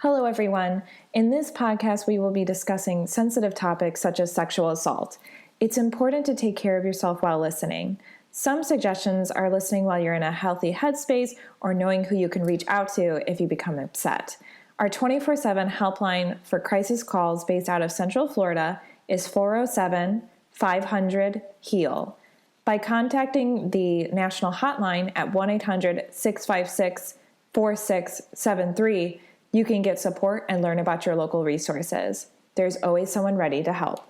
Hello, everyone. In this podcast, we will be discussing sensitive topics such as sexual assault. It's important to take care of yourself while listening. Some suggestions are listening while you're in a healthy headspace or knowing who you can reach out to if you become upset. Our 24/7 helpline for crisis calls based out of Central Florida is 407-500-HEAL. By contacting the national hotline at 1-800-656-4673, you can get support and learn about your local resources. There's always someone ready to help.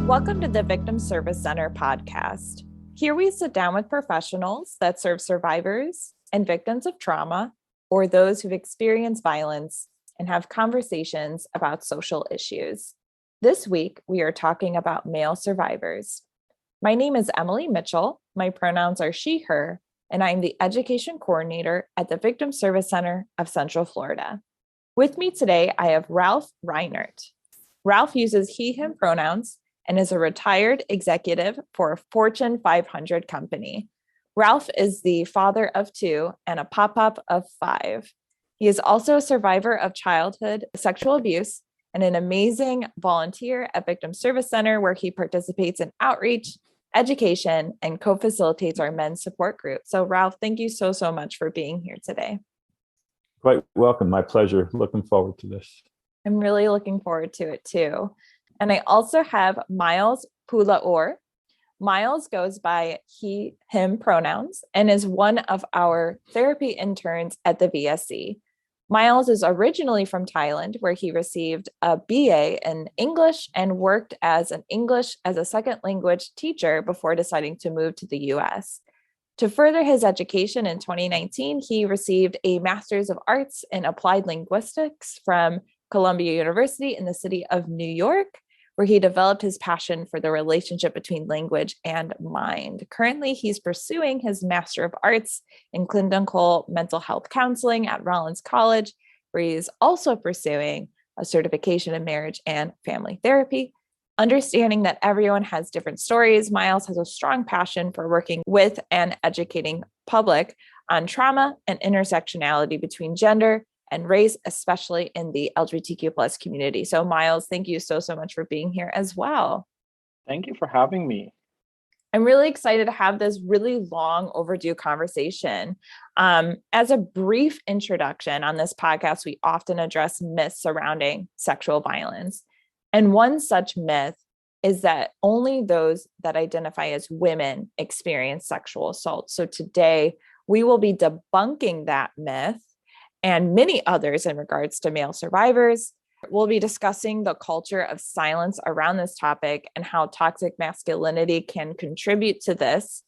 Welcome to the Victim Service Center podcast. Here we sit down with professionals that serve survivors and victims of trauma or those who've experienced violence and have conversations about social issues. This week, we are talking about male survivors. My name is Emilie Mitchell. My pronouns are she, her, and I'm the education coordinator at the Victim Service Center of Central Florida. With me today, I have Ralph Reinert. Ralph uses he, him pronouns and is a retired executive for a Fortune 500 company. Ralph is the father of 2 and a pop-up of 5. He is also a survivor of childhood sexual abuse and an amazing volunteer at Victim Service Center where he participates in outreach, education, and co-facilitates our men's support group. So Ralph, thank you so much for being here today. Quite welcome. My pleasure. Looking forward to this. I'm really looking forward to it too. And I also have Miles Poola-or. Miles goes by he, him pronouns and is one of our therapy interns at the VSC. Miles is originally from Thailand, where he received a BA in English and worked as an English as a second language teacher before deciding to move to the US. To further his education in 2019, he received a Master's of Arts in Applied Linguistics from Columbia University in the city of New York, where he developed his passion for the relationship between language and mind. Currently, he's pursuing his Master of Arts in Clinical Mental Health Counseling at Rollins College, where he is also pursuing a certification in marriage and family therapy. Understanding that everyone has different stories, Miles has a strong passion for working with and educating public on trauma and intersectionality between gender and race, especially in the LGBTQ plus community. So Miles, thank you so much for being here as well. Thank you for having me. I'm really excited to have this really long overdue conversation. As a brief introduction on this podcast, we often address myths surrounding sexual violence. And one such myth is that only those that identify as women experience sexual assault. So today we will be debunking that myth and many others in regards to male survivors. We'll be discussing the culture of silence around this topic and how toxic masculinity can contribute to this.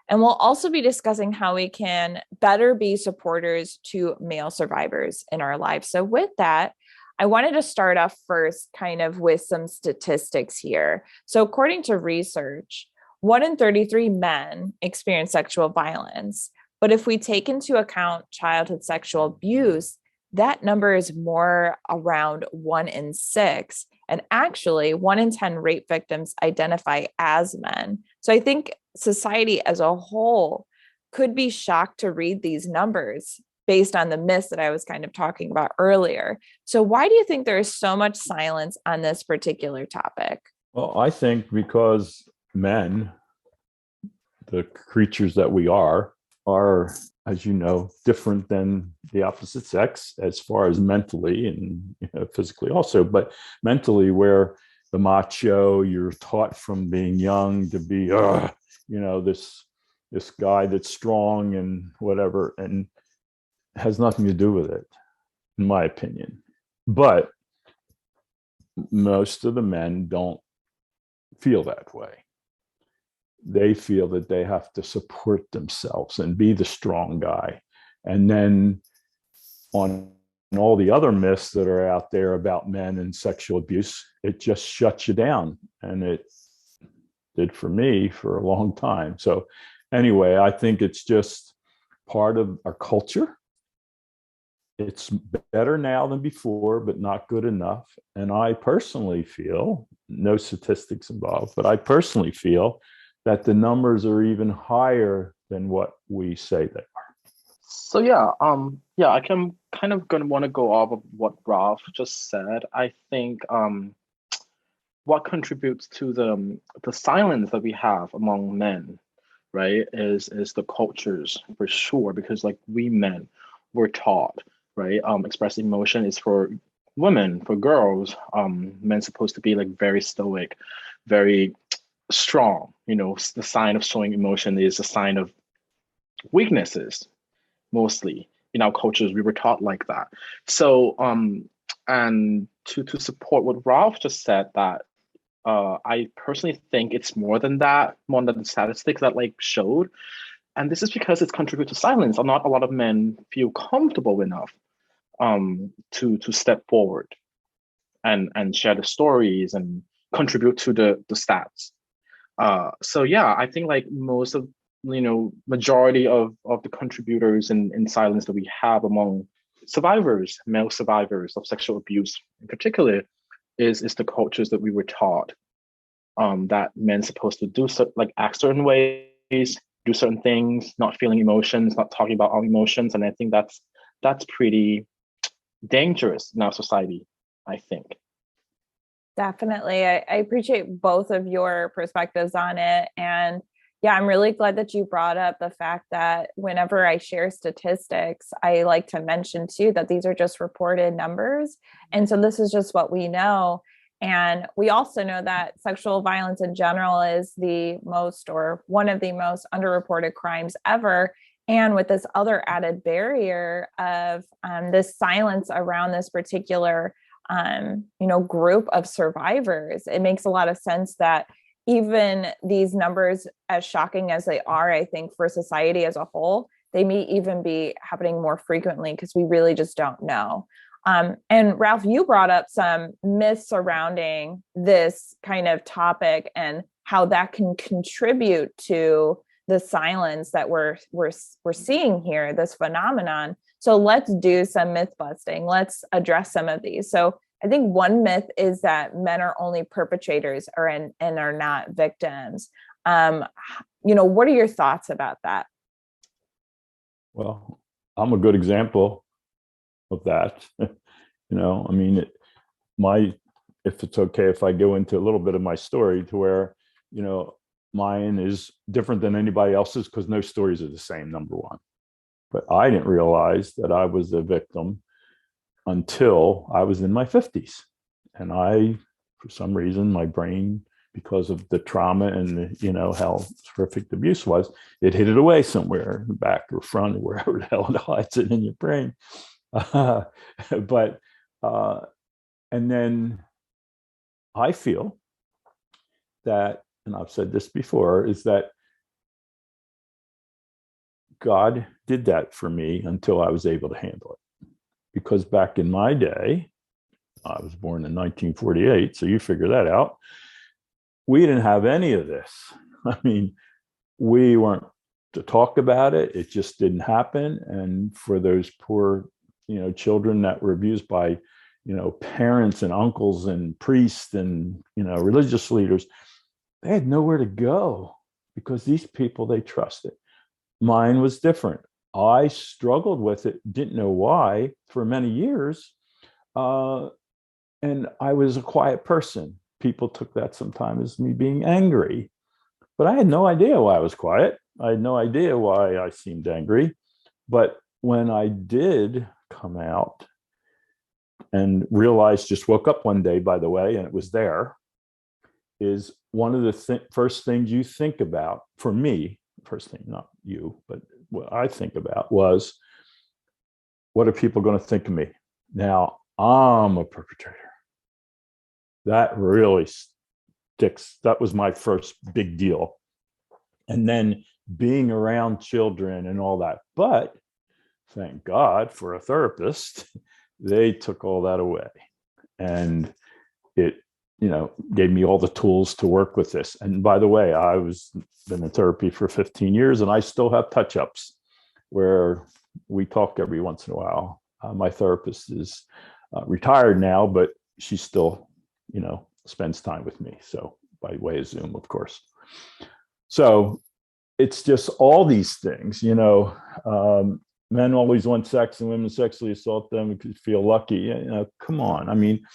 And we'll also be discussing how we can better be supporters to male survivors in our lives. So with that, I wanted to start off first kind of with some statistics here. So according to research, 1 in 33 men experience sexual violence. But if we take into account childhood sexual abuse, that number is more around 1 in 6. And actually, 1 in 10 rape victims identify as men. So I think society as a whole could be shocked to read these numbers based on the myths that I was kind of talking about earlier. So why do you think there is so much silence on this particular topic? Well, I think because men, the creatures that we are, as you know, different than the opposite sex as far as mentally and physically also, but mentally, where the macho, you're taught from being young to be, this guy that's strong and whatever, and has nothing to do with it, in my opinion. But most of the men don't feel that way. They feel that they have to support themselves and be the strong guy. And then on all the other myths that are out there about men and sexual abuse, it just shuts you down. And it did for me for a long time. So anyway, I think it's just part of our culture. It's better now than before, but not good enough. And I personally feel, no statistics involved, but I personally feel that the numbers are even higher than what we say they are. So I can kind of gonna want to go off of what Ralph just said. I think what contributes to the silence that we have among men, right, is the cultures for sure, because like we men were taught, right, express emotion is for women, for girls, men supposed to be like very stoic, very strong. The sign of showing emotion is a sign of weaknesses. Mostly in our cultures, we were taught like that. So and to support what Ralph just said, that I personally think it's more than that, more than the statistics that like showed. And this is because it's contributed to silence. Not a lot of men feel comfortable enough to step forward and share the stories and contribute to the stats. I think like most of majority of the contributors in silence that we have among survivors, male survivors of sexual abuse in particular, is the cultures that we were taught, that men supposed to do act certain ways, do certain things, not feeling emotions, not talking about our emotions. And I think that's pretty dangerous in our society, I think. Definitely. I appreciate both of your perspectives on it. And yeah, I'm really glad that you brought up the fact that whenever I share statistics, I like to mention too that these are just reported numbers. And so this is just what we know. And we also know that sexual violence in general is the most, or one of the most underreported crimes ever. And with this other added barrier of this silence around this particular group of survivors, it makes a lot of sense that even these numbers, as shocking as they are, I think for society as a whole, they may even be happening more frequently because we really just don't know. And Ralph, you brought up some myths surrounding this kind of topic and how that can contribute to the silence that we're seeing here, this phenomenon. So let's do some myth busting. Let's address some of these. So I think one myth is that men are only perpetrators and are not victims. What are your thoughts about that? Well, I'm a good example of that. If it's okay if I go into a little bit of my story to where, mine is different than anybody else's because no stories are the same, number one. But I didn't realize that I was a victim until I was in my 50s. And for some reason, my brain, because of the trauma and how horrific the abuse was, it hid it away somewhere in the back or front or wherever the hell it hides it in your brain. And then I feel that, and I've said this before, is that God did that for me until I was able to handle it. Because back in my day, I was born in 1948, so you figure that out. We didn't have any of this. I mean, we weren't to talk about it. It just didn't happen. And for those poor, children that were abused by, parents and uncles and priests and, religious leaders, they had nowhere to go because these people they trusted. Mine was different. I struggled with it, didn't know why for many years. And I was a quiet person. People took that sometimes as me being angry, but I had no idea why I was quiet. I had no idea why I seemed angry. But when I did come out and realized, just woke up one day, by the way, and it was there, is one of the first things you think about, for me, first thing, not you, but what I think about was, what are people going to think of me? Now, I'm a perpetrator. That really sticks. That was my first big deal. And then being around children and all that. But thank God for a therapist they took all that away. And it, gave me all the tools to work with this. And by the way, I was been in therapy for 15 years and I still have touch-ups where we talk every once in a while. My therapist is retired now, but she still, spends time with me. So by way of Zoom, of course. So it's just all these things, men always want sex and women sexually assault them because you feel lucky. Come on. I mean,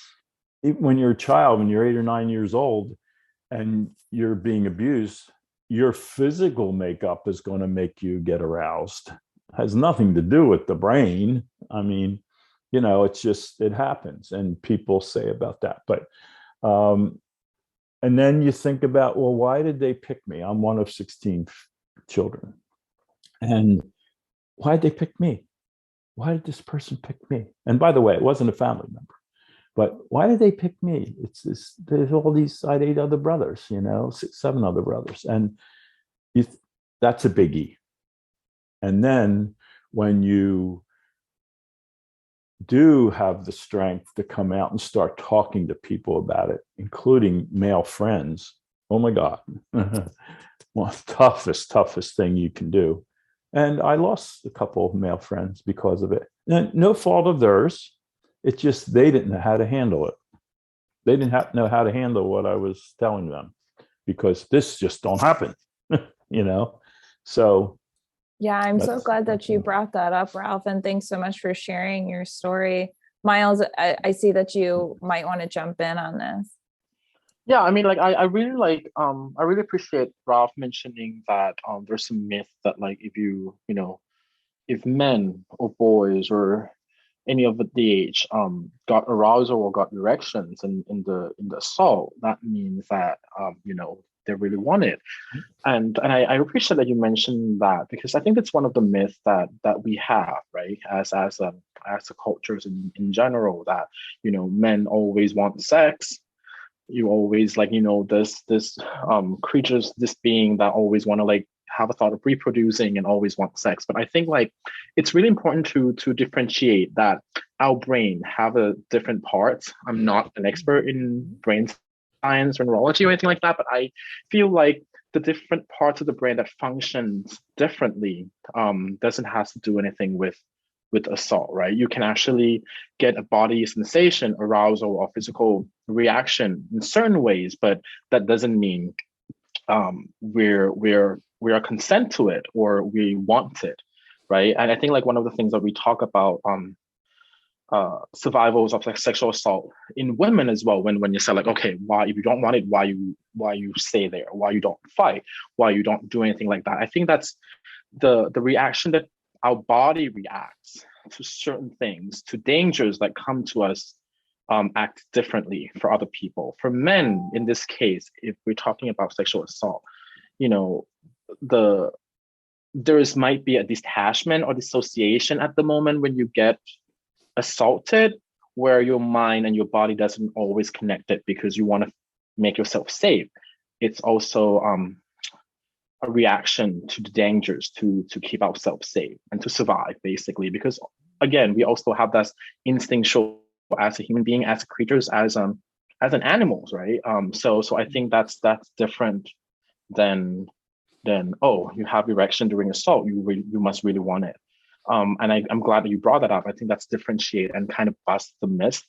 when you're a child, when you're 8 or 9 years old and you're being abused, your physical makeup is going to make you get aroused. It has nothing to do with the brain. I mean, it's just, it happens and people say about that. But, and then you think about, well, why did they pick me? I'm one of 16 children. And why did they pick me? Why did this person pick me? And by the way, it wasn't a family member. But why did they pick me? There's all these, I had 8 other brothers, 6, 7 other brothers. And that's a biggie. And then when you do have the strength to come out and start talking to people about it, including male friends, oh my God, well, toughest thing you can do. And I lost a couple of male friends because of it. And no fault of theirs. It's just they didn't know how to handle it. They didn't know how to handle what I was telling them because this just don't happen, So yeah, I'm so glad that you brought that up, Ralph, and thanks so much for sharing your story. Miles, I see that you might want to jump in on this. Yeah, I mean, I really I really appreciate Ralph mentioning that there's some myth that if you if men or boys or any of the age got arousal or got erections in the assault, that means that they really want it. And I appreciate that you mentioned that because I think it's one of the myths that we have, right, as a cultures in general, that men always want sex. You always this creatures, this being that always want to have a thought of reproducing and always want sex. But I think it's really important to differentiate that our brain have a different parts. I'm not an expert in brain science or neurology or anything like that, but I feel like the different parts of the brain that functions differently doesn't have to do anything with assault, right? You can actually get a body sensation, arousal, or physical reaction in certain ways, but that doesn't mean we are consent to it or we want it, right? And I think one of the things that we talk about survivals of sexual assault in women as well, when you say okay, why, if you don't want it, why you stay there, why you don't fight, why you don't do anything like that. I think that's the reaction that our body reacts to certain things, to dangers that come to us, act differently for other people. For men, in this case, if we're talking about sexual assault, might be a detachment or dissociation at the moment when you get assaulted, where your mind and your body doesn't always connect it because you want to make yourself safe. It's also a reaction to the dangers to keep ourselves safe and to survive, basically, because again, we also have that instinctual as a human being, as creatures, as an animals, right? So I think that's different than oh, you have erection during assault, you must really want it. And I'm glad that you brought that up. I think that's differentiate and kind of bust the myth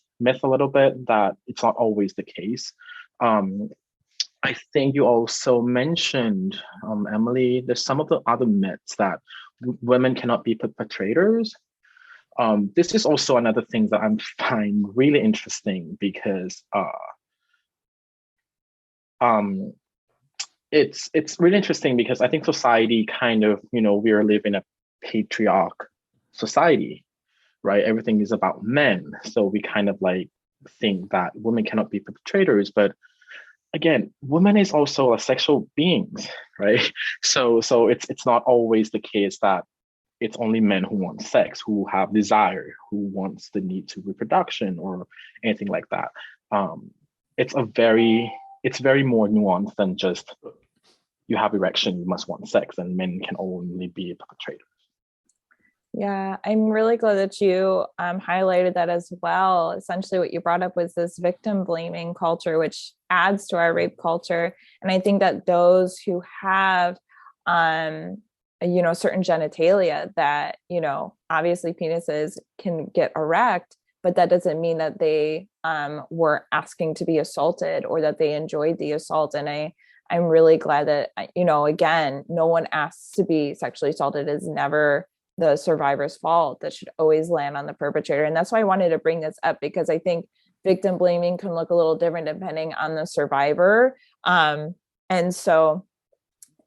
a little bit that it's not always the case. I think you also mentioned, Emily, there's some of the other myths that women cannot be perpetrators. This is also another thing that I find really interesting because it's really interesting because I think society kind of, we are living a patriarch society, right? Everything is about men. So we kind of think that women cannot be perpetrators, but again, women is also a sexual beings, right? So it's not always the case that it's only men who want sex, who have desire, who wants the need to reproduction or anything like that. It's very more nuanced than just you have erection, you must want sex, and men can only be perpetrators. Yeah, I'm really glad that you highlighted that as well. Essentially, what you brought up was this victim blaming culture, which adds to our rape culture. And I think that those who have, certain genitalia that, obviously penises can get erect, but that doesn't mean that they were asking to be assaulted or that they enjoyed the assault. And I'm really glad that, again, no one asks to be sexually assaulted. Is never the survivor's fault. That should always land on the perpetrator. And that's why I wanted to bring this up, because I think victim blaming can look a little different depending on the survivor. And so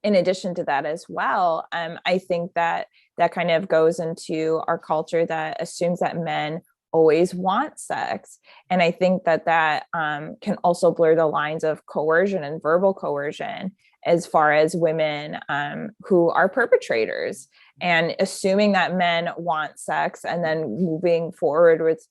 in addition to that as well, I think that kind of goes into our culture that assumes that men always want sex. And I think that can also blur the lines of coercion and verbal coercion as far as women who are perpetrators, and assuming that men want sex and then moving forward with,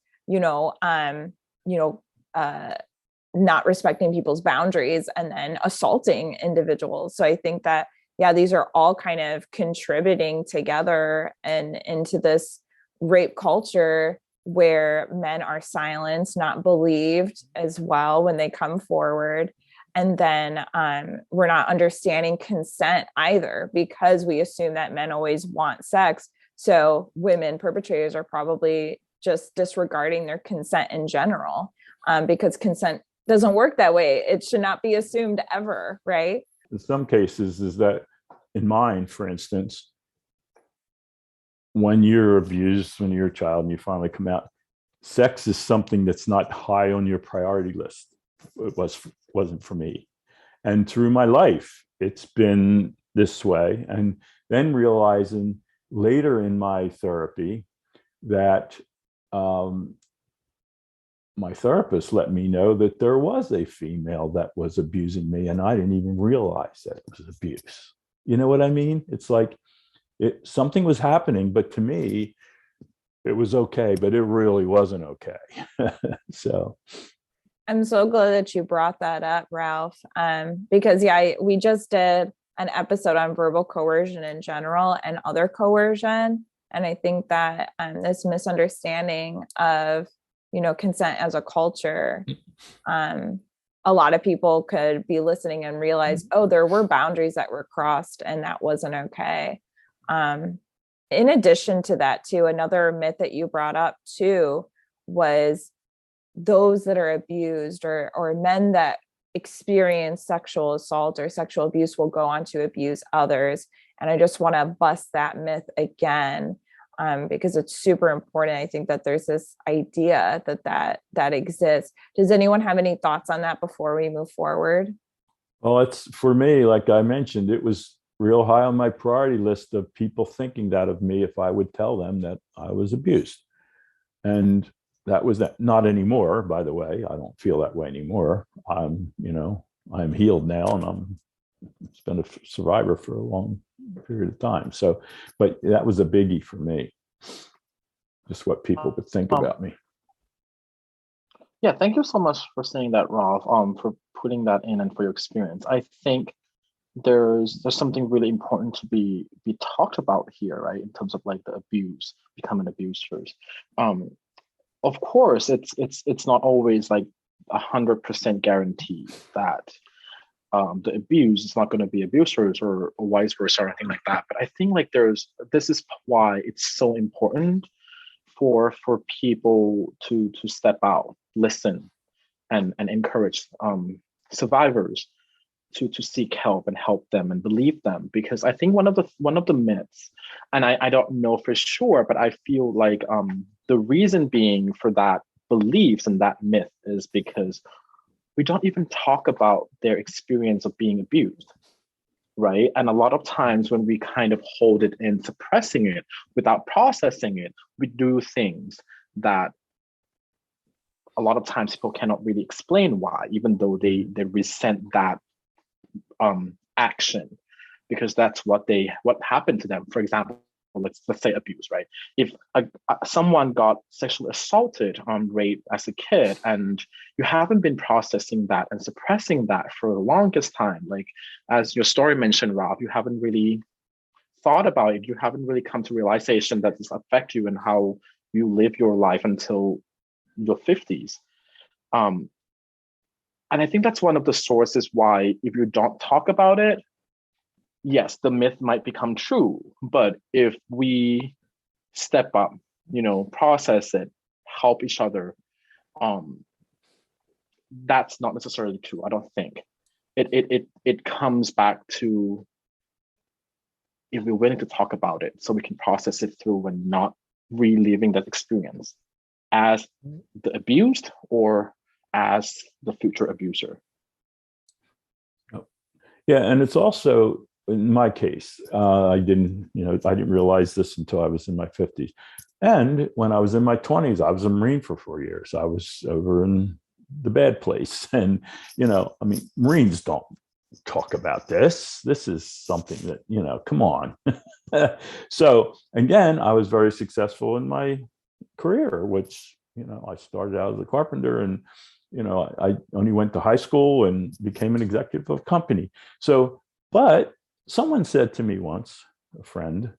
not respecting people's boundaries and then assaulting individuals. So I think that, these are all kind of contributing together and into this rape culture where men are silenced, not believed as well when they come forward. And then we're not understanding consent either, because we assume that men always want sex. So women perpetrators are probably just disregarding their consent in general, because consent doesn't work that way. It should not be assumed ever, right? In some cases, is that in mine, for instance, when you're abused, when you're a child and you finally come out, sex is something that's not high on your priority list. It wasn't for me. And through my life, it's been this way. And then realizing later in my therapy that my therapist let me know that there was a female that was abusing me, and I didn't even realize that it was abuse. You know what I mean? It's like something was happening, but to me, it was okay, but it really wasn't okay. So I'm so glad that you brought that up, Ralph, because we just did an episode on verbal coercion in general and other coercion. And I think that this misunderstanding of, consent as a culture, a lot of people could be listening and realize, oh, there were boundaries that were crossed and that wasn't okay. In addition to that, too, another myth that you brought up, too, was those that are abused or men that experience sexual assault or sexual abuse will go on to abuse others. And I just want to bust that myth again, because it's super important. I think that there's this idea that exists. Does anyone have any thoughts on that before we move forward? Well, it's for me, like I mentioned, it was real high on my priority list of people thinking that of me if I would tell them that I was abused. And that was that. Not anymore, by the way. I don't feel that way anymore. I'm healed now, and I'm been a survivor for a long period of time. So, but that was a biggie for me. Just what people would think about me. Yeah, thank you so much for saying that, Ralph. For putting that in and for your experience. I think there's something really important to be talked about here, right? In terms of like the abuse, becoming abusers. Of course, it's not always like 100% guaranteed that the abuse is not going to be abusers or vice versa or anything like that. But I think like this is why it's so important for people to step out, listen, and encourage survivors to seek help and help them and believe them. Because I think one of the myths, and I don't know for sure, but I feel like the reason being for that beliefs and that myth is because we don't even talk about their experience of being abused, right? And a lot of times when we kind of hold it in, suppressing it without processing it, we do things that a lot of times people cannot really explain why, even though they resent that action, because that's what happened to them. For example, let's say abuse, right? If someone got sexually assaulted, raped as a kid, and you haven't been processing that and suppressing that for the longest time, like as your story mentioned, Rob, you haven't really thought about it, you haven't really come to realization that this affect you and how you live your life until your 50s. And I think that's one of the sources why if you don't talk about it, yes, the myth might become true. But if we step up, process it, help each other, that's not necessarily true. I don't think it comes back to if we're willing to talk about it, so we can process it through and not reliving that experience as the abused or as the future abuser. Yeah, and it's also in my case, I didn't realize this until I was in my 50s. And when I was in my 20s, I was a Marine for 4 years. I was over in the bad place. And, Marines don't talk about this. This is something that, come on. So again, I was very successful in my career, which, I started out as a carpenter and, I only went to high school and became an executive of a company. So, but someone said to me once, a friend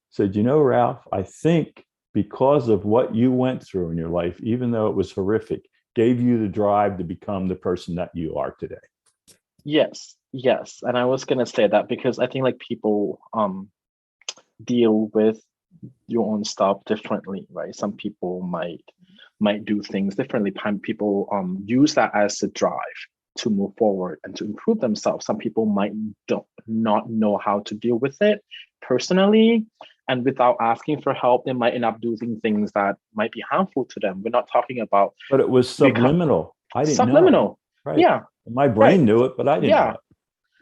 said, Ralph, I think because of what you went through in your life, even though it was horrific, gave you the drive to become the person that you are today. Yes. And I was going to say that because I think people deal with your own stuff differently, right? Some people might do things differently. People use that as a drive to move forward and to improve themselves. Some people might not know how to deal with it personally, and without asking for help, they might end up doing things that might be harmful to them. We're not talking about. But it was subliminal. I didn't subliminal. know. Right. Yeah. My brain knew it, but I didn't know it.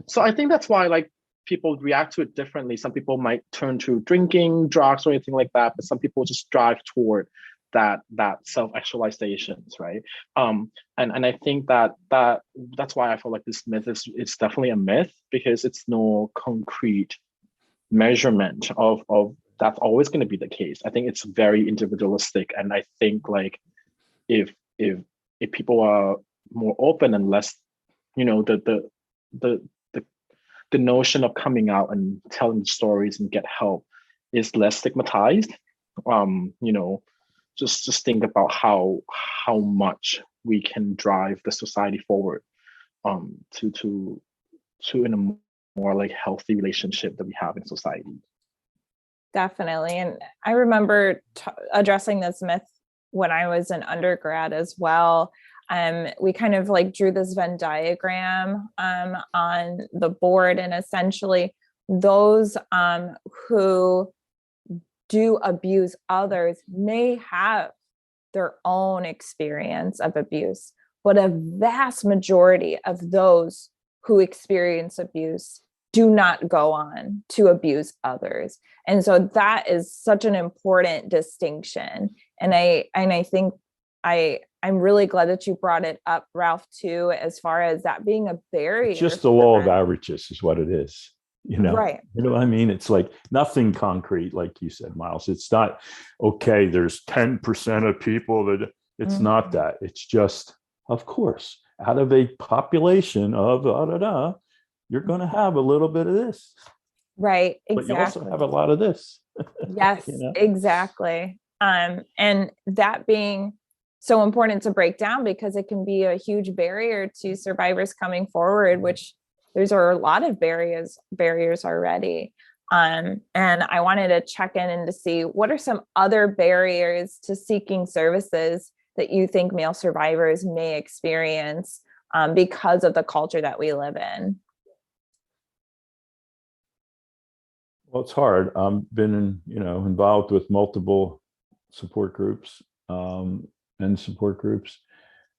So I think that's why people react to it differently. Some people might turn to drinking, drugs, or anything like that, but some people just drive toward that self-actualizations, right? And I think that's why I feel like this myth it's definitely a myth, because it's no concrete measurement of that's always going to be the case. I think it's very individualistic, and I think if people are more open and less, the notion of coming out and telling stories and get help is less stigmatized. Just think about how much we can drive the society forward to in a more healthy relationship that we have in society. Definitely. And I remember addressing this myth when I was an undergrad as well. We kind of drew this Venn diagram on the board, and essentially those who do abuse others may have their own experience of abuse, but a vast majority of those who experience abuse do not go on to abuse others. And so that is such an important distinction. And I think I'm really glad that you brought it up, Ralph, too, as far as that being a barrier. It's just the law of averages is what it is. Right. You know what I mean? It's nothing concrete, like you said, Miles. It's not, okay, there's 10% of people that it's not that. It's just, of course, out of a population of you're going to have a little bit of this. Right. Exactly. But you also have a lot of this. Yes, exactly. And that being so important to break down, because it can be a huge barrier to survivors coming forward, which there's a lot of barriers already. And I wanted to check in and to see what are some other barriers to seeking services that you think male survivors may experience because of the culture that we live in. Well, it's hard. I've been involved with multiple support groups and support groups.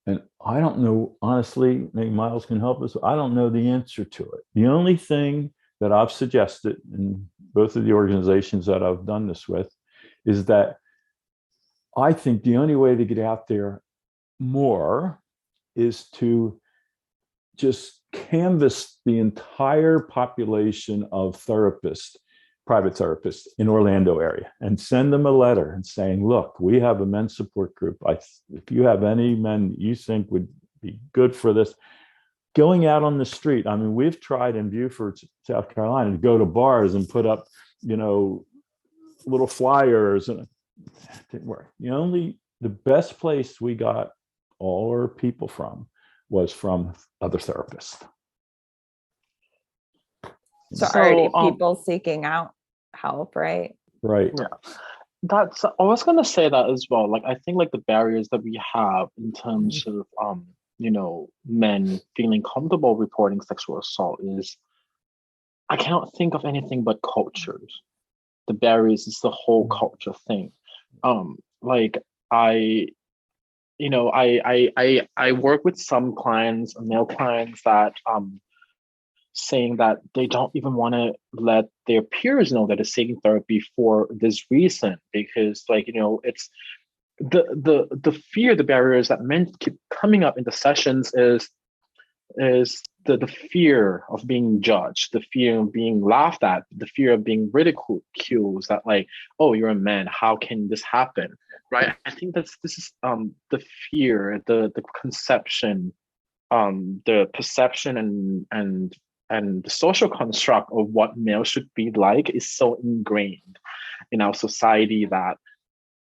And I don't know, honestly, maybe Miles can help us. I don't know the answer to it. The only thing that I've suggested in both of the organizations that I've done this with is that I think the only way to get out there more is to just canvass the entire population of therapists, private therapists in Orlando area, and send them a letter and saying, look, we have a men's support group. If you have any men you think would be good for this, going out on the street. I mean, we've tried in Beaufort, South Carolina, to go to bars and put up little flyers, and it didn't work. The best place we got all our people from was from other therapists. So already people seeking out help, right? Right. Yeah. I was gonna say that as well. Like, I think like the barriers that we have in terms of men feeling comfortable reporting sexual assault is, I cannot think of anything but cultures. The barriers is the whole culture thing. Like I work with some clients, male clients, that saying that they don't even want to let their peers know that they're seeking therapy for this reason, because it's the fear, the barriers that men keep coming up in the sessions is the fear of being judged, the fear of being laughed at, the fear of being ridiculed, that like, oh, you're a man, how can this happen, right? I think this is the fear, the conception, the perception and the social construct of what male should be like is so ingrained in our society that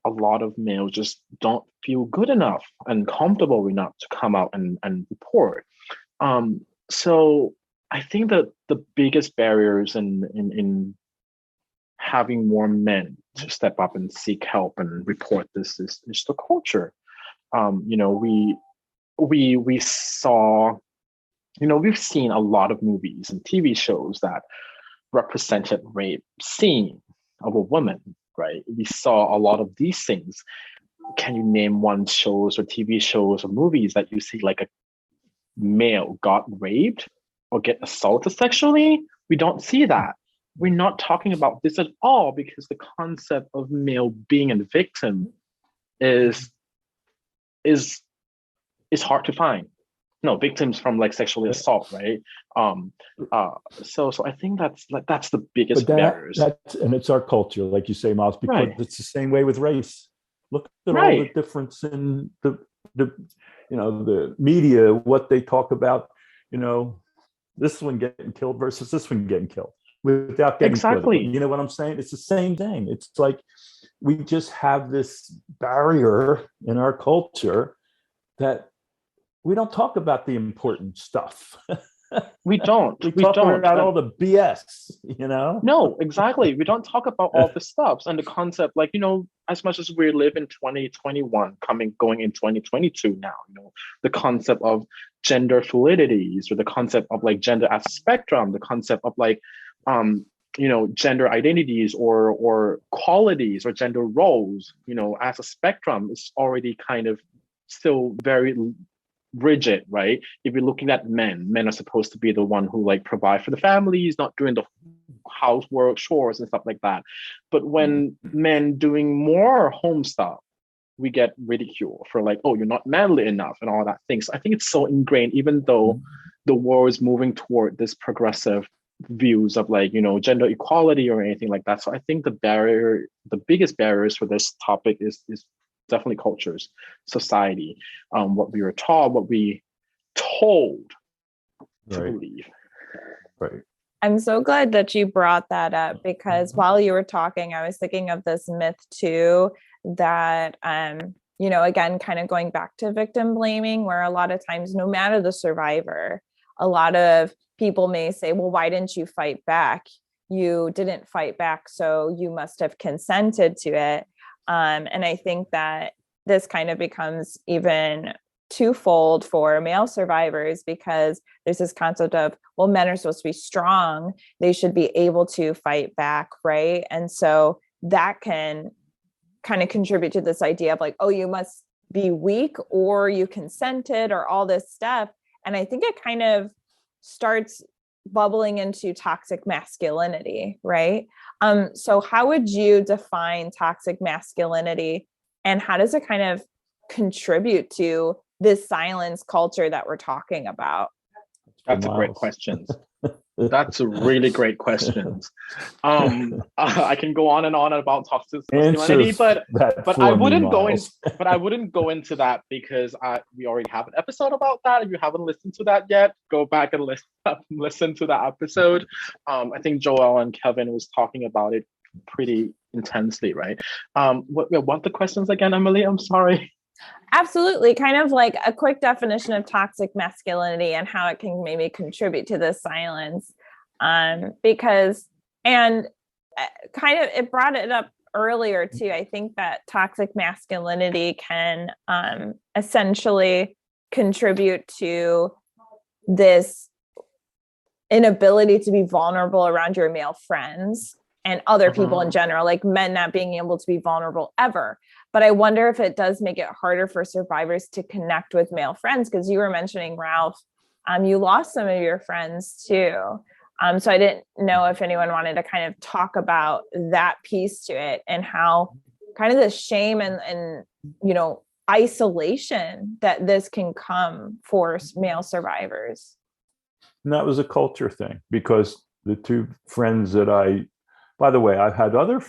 a lot of males just don't feel good enough and comfortable enough to come out and report. So I think that the biggest barriers in having more men to step up and seek help and report this is the culture. We saw, we've seen a lot of movies and TV shows that represented rape scene of a woman, right? We saw a lot of these things. Can you name one shows or TV shows or movies that you see like a male got raped or get assaulted sexually? We don't see that. We're not talking about this at all, because the concept of male being a victim is hard to find. No, victims from like sexual assault, right? So I think that's the biggest barriers. And it's our culture, like you say, Miles, because it's the same way with race. Look at all the difference in the media, what they talk about, this one getting killed versus this one getting killed without getting political. You know what I'm saying? It's the same thing. It's like we just have this barrier in our culture that we don't talk about the important stuff. We don't. We talk about all the BS, No, exactly. We don't talk about all the stuff and the concept, like, as much as we live in 2021, going in 2022 now, the concept of gender fluidities, or the concept of like gender as a spectrum, the concept of like, gender identities or qualities or gender roles, as a spectrum is already kind of still very rigid, right? If you're looking at men are supposed to be the one who like provide for the families, not doing the housework, chores and stuff like that. But when men doing more home stuff, we get ridiculed for like, oh, you're not manly enough and all that things. So I think it's so ingrained, even though the world is moving toward this progressive views of like, gender equality or anything like that. So I think the biggest barriers for this topic is definitely cultures, society, what we were taught, what we told to believe. Right. I'm so glad that you brought that up, because while you were talking, I was thinking of this myth too, that, again, kind of going back to victim blaming, where a lot of times, no matter the survivor, a lot of people may say, well, why didn't you fight back? You didn't fight back, so you must have consented to it. And I think that this kind of becomes even twofold for male survivors, because there's this concept of, well, men are supposed to be strong. They should be able to fight back, right? And so that can kind of contribute to this idea of like, oh, you must be weak or you consented or all this stuff. And I think it kind of starts bubbling into toxic masculinity, right? So how would you define toxic masculinity, and how does it kind of contribute to this silence culture that we're talking about? That's a great question. That's a really great questions. I can go on and on about toxic masculinity, Answers but that but for I me, wouldn't go in. Miles. But I wouldn't go into that because we already have an episode about that. If you haven't listened to that yet, go back and listen to that episode. I think Joel and Kevin was talking about it pretty intensely, right? What the questions again, Emily? I'm sorry. Absolutely. Kind of like a quick definition of toxic masculinity and how it can maybe contribute to the silence. Because, and kind of, it brought it up earlier too. I think that toxic masculinity can essentially contribute to this inability to be vulnerable around your male friends and other people in general, like men not being able to be vulnerable ever. But I wonder if it does make it harder for survivors to connect with male friends, because you were mentioning, Ralph, you lost some of your friends too. So I didn't know if anyone wanted to kind of talk about that piece to it and how kind of the shame and isolation that this can come for male survivors. And that was a culture thing, because the two friends that by the way, I've had other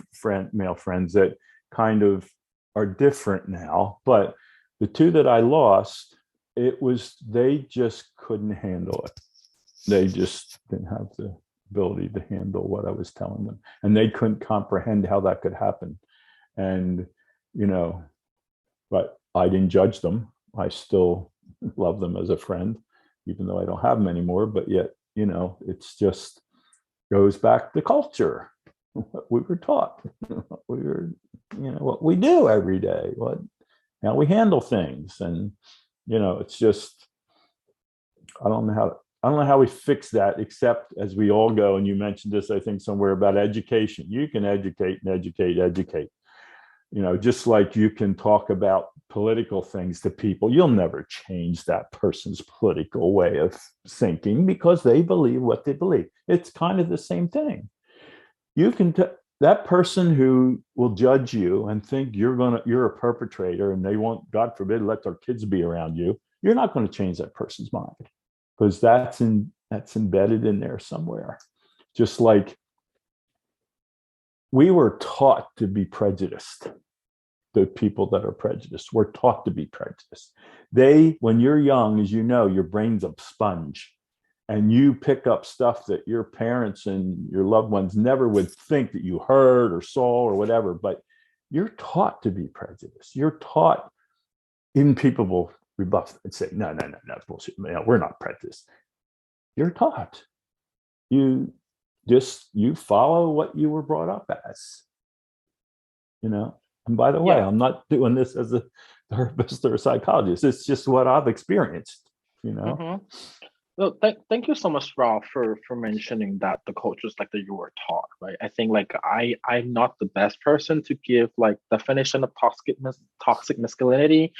male friends that kind of are different now, but the two that I lost, they just couldn't handle it. They just didn't have the ability to handle what I was telling them, and they couldn't comprehend how that could happen. And, but I didn't judge them. I still love them as a friend, even though I don't have them anymore. But yet, it's just goes back to culture, what we were taught, what we do every day, how we handle things. And, it's just, I don't know how we fix that, except as we all go, and you mentioned this, I think, somewhere about education. You can educate and educate. Just like you can talk about political things to people, you'll never change that person's political way of thinking because they believe what they believe. It's kind of the same thing. You can that person who will judge you and think you're a perpetrator and they won't, God forbid, let their kids be around you. You're not going to change that person's mind, because that's embedded in there somewhere. Just like we were taught to be prejudiced. The people that are prejudiced, we're taught to be prejudiced. When you're young, as you know, your brain's a sponge, and you pick up stuff that your parents and your loved ones never would think that you heard or saw or whatever, but you're taught to be prejudiced. You're taught, even people will rebuff and say, no, bullshit. We're not prejudiced. You're taught. You follow what you were brought up as, And by the way, I'm not doing this as a therapist or a psychologist. It's just what I've experienced, Well, thank you so much, Ralph, for mentioning that the cultures like that you were taught, right? I think I'm not the best person to give definition of toxic masculinity,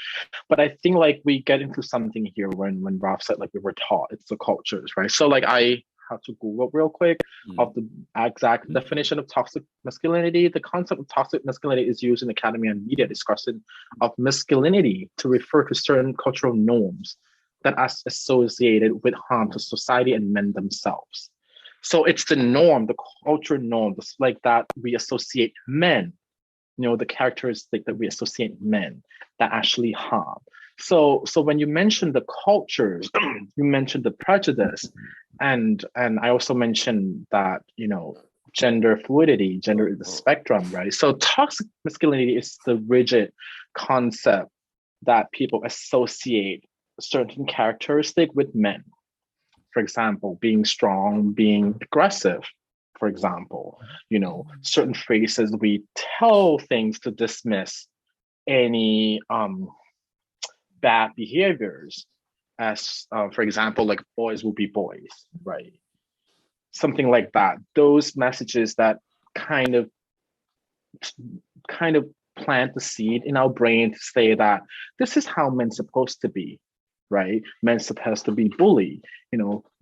but I think we get into something here when Ralph said we were taught. It's the cultures, right? So I have to Google real quick of the exact definition of toxic masculinity. The concept of toxic masculinity is used in academia and media discussion of masculinity to refer to certain cultural norms that are associated with harm to society and men themselves. So it's the norm, the cultural norm, that we associate men, the characteristic that we associate men that actually harm. So when you mention the cultures, you mentioned the prejudice, and I also mentioned that, gender fluidity, gender is the spectrum, right? So toxic masculinity is the rigid concept that people associate certain characteristic with men. For example, being strong, being aggressive, for example, certain phrases we tell things to dismiss any bad behaviors, as for example, boys will be boys, right? Something like that. Those messages that kind of plant the seed in our brain to say that this is how men's supposed to be, right? Men supposed to be bully.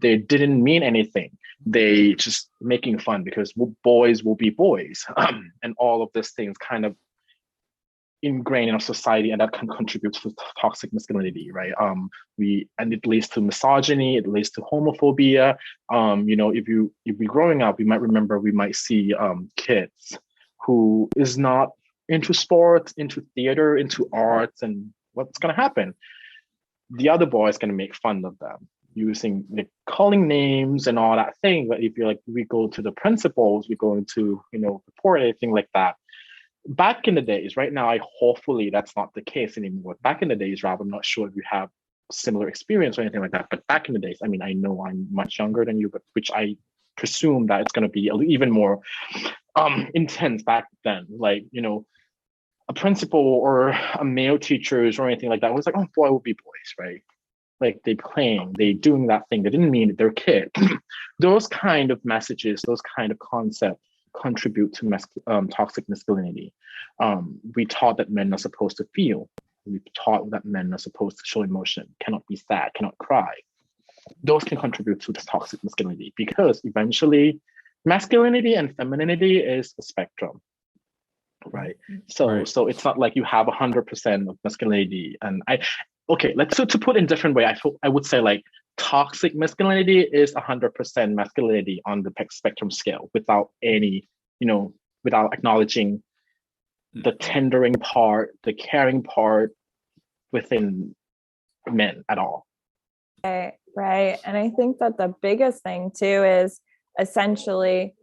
They didn't mean anything. They just making fun because boys will be boys, and all of these things kind of ingrained in our society, and that can contribute to toxic masculinity, right? And it leads to misogyny, it leads to homophobia. If we're growing up, we might see kids who is not into sports, into theater, into arts, and what's going to happen? The other boy is going to make fun of them using calling names and all that thing. But if we go to the principals, we go into report anything like that. Back in the days, right now, hopefully that's not the case anymore. Back in the days, Rob, I'm not sure if you have similar experience or anything like that. But back in the days, I mean, I know I'm much younger than you, but which I presume that it's going to be even more intense back then. A principal or a male teachers or anything like that was like, oh, boy will be boys, right? Like they playing, they doing that thing. They didn't mean it, they're kids. Those kind of messages, those kind of concepts contribute to toxic masculinity. We taught that men are supposed to feel. We taught that men are supposed to show emotion, cannot be sad, cannot cry. Those can contribute to this toxic masculinity because eventually masculinity and femininity is a spectrum, right? So it's not like you have 100% of masculinity. And to put in a different way, I would say like toxic masculinity is 100% masculinity on the spectrum scale without any, without acknowledging the tendering part, the caring part within men at all. Right. And I think that the biggest thing too is essentially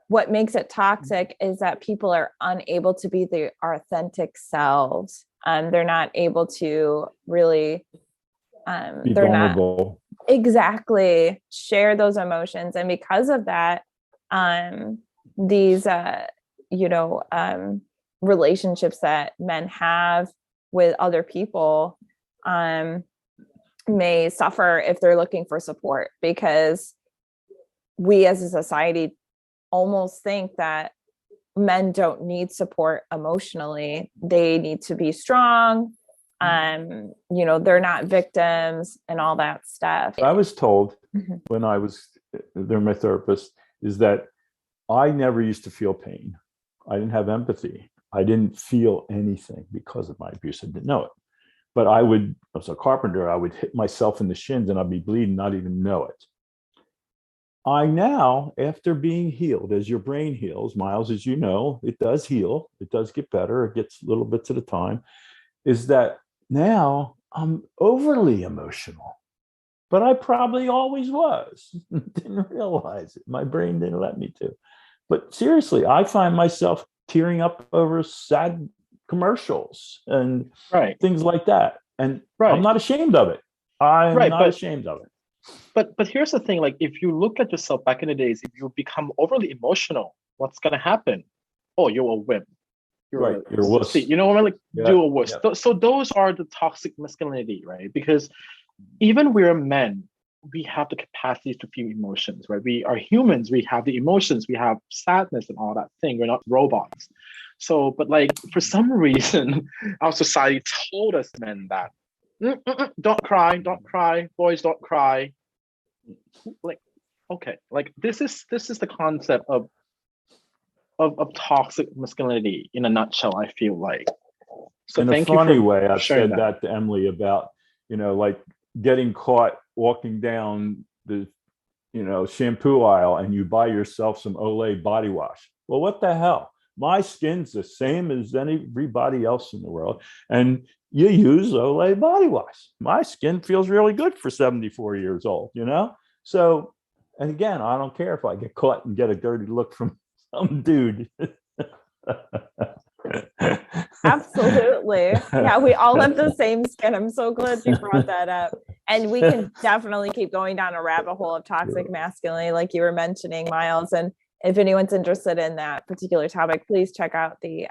what makes it toxic is that people are unable to be their authentic selves. They're not able to really be they're vulnerable. not exactly share those emotions. And because of that, these relationships that men have with other people may suffer if they're looking for support, because we as a society almost think that men don't need support emotionally. They need to be strong. They're not victims and all that stuff. I was told when I was there, my therapist, is that I never used to feel pain. I didn't have empathy. I didn't feel anything because of my abuse. I didn't know it. But I was a carpenter, I would hit myself in the shins and I'd be bleeding, not even know it. I now, after being healed, as your brain heals, Miles, as you know, it does heal. It does get better. It gets little bits at a time. Is that now I'm overly emotional, but I probably always was. Didn't realize it. My brain didn't let me to. But seriously, I find myself tearing up over sad commercials and things like that. And I'm not ashamed of it. I'm not ashamed of it. But here's the thing, like if you look at yourself back in the days, if you become overly emotional, what's gonna happen? Oh, you're a wimp. You're a wuss. You know what I mean? Like you're a wuss. Yeah. So those are the toxic masculinity, right? Because even we're men, we have the capacity to feel emotions, right? We are humans, we have the emotions, we have sadness and all that thing. We're not robots. So, but like for some reason, our society told us men that don't cry, boys don't cry. Like, okay, like this is the concept of toxic masculinity in a nutshell, I feel like. So in a funny way, I've said that to Emily about, like getting caught walking down the, shampoo aisle and you buy yourself some Olay body wash. Well, what the hell? My skin's the same as everybody else in the world. And you use Olay body wash. My skin feels really good for 74 years old, So, and again, I don't care if I get caught and get a dirty look from some dude. Absolutely. Yeah, we all have the same skin. I'm so glad you brought that up. And we can definitely keep going down a rabbit hole of toxic masculinity, like you were mentioning, Miles. And if anyone's interested in that particular topic, please check out the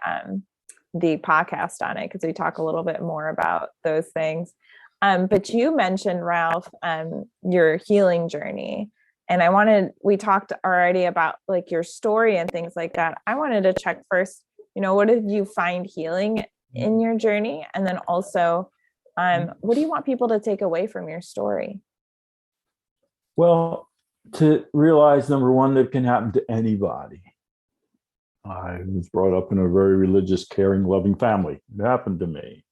podcast on it, because we talk a little bit more about those things. But you mentioned, Ralph, your healing journey. And we talked already about like your story and things like that. I wanted to check first, what did you find healing in your journey? And then also, what do you want people to take away from your story? Well, to realize, number one, that can happen to anybody. I was brought up in a very religious, caring, loving family. It happened to me.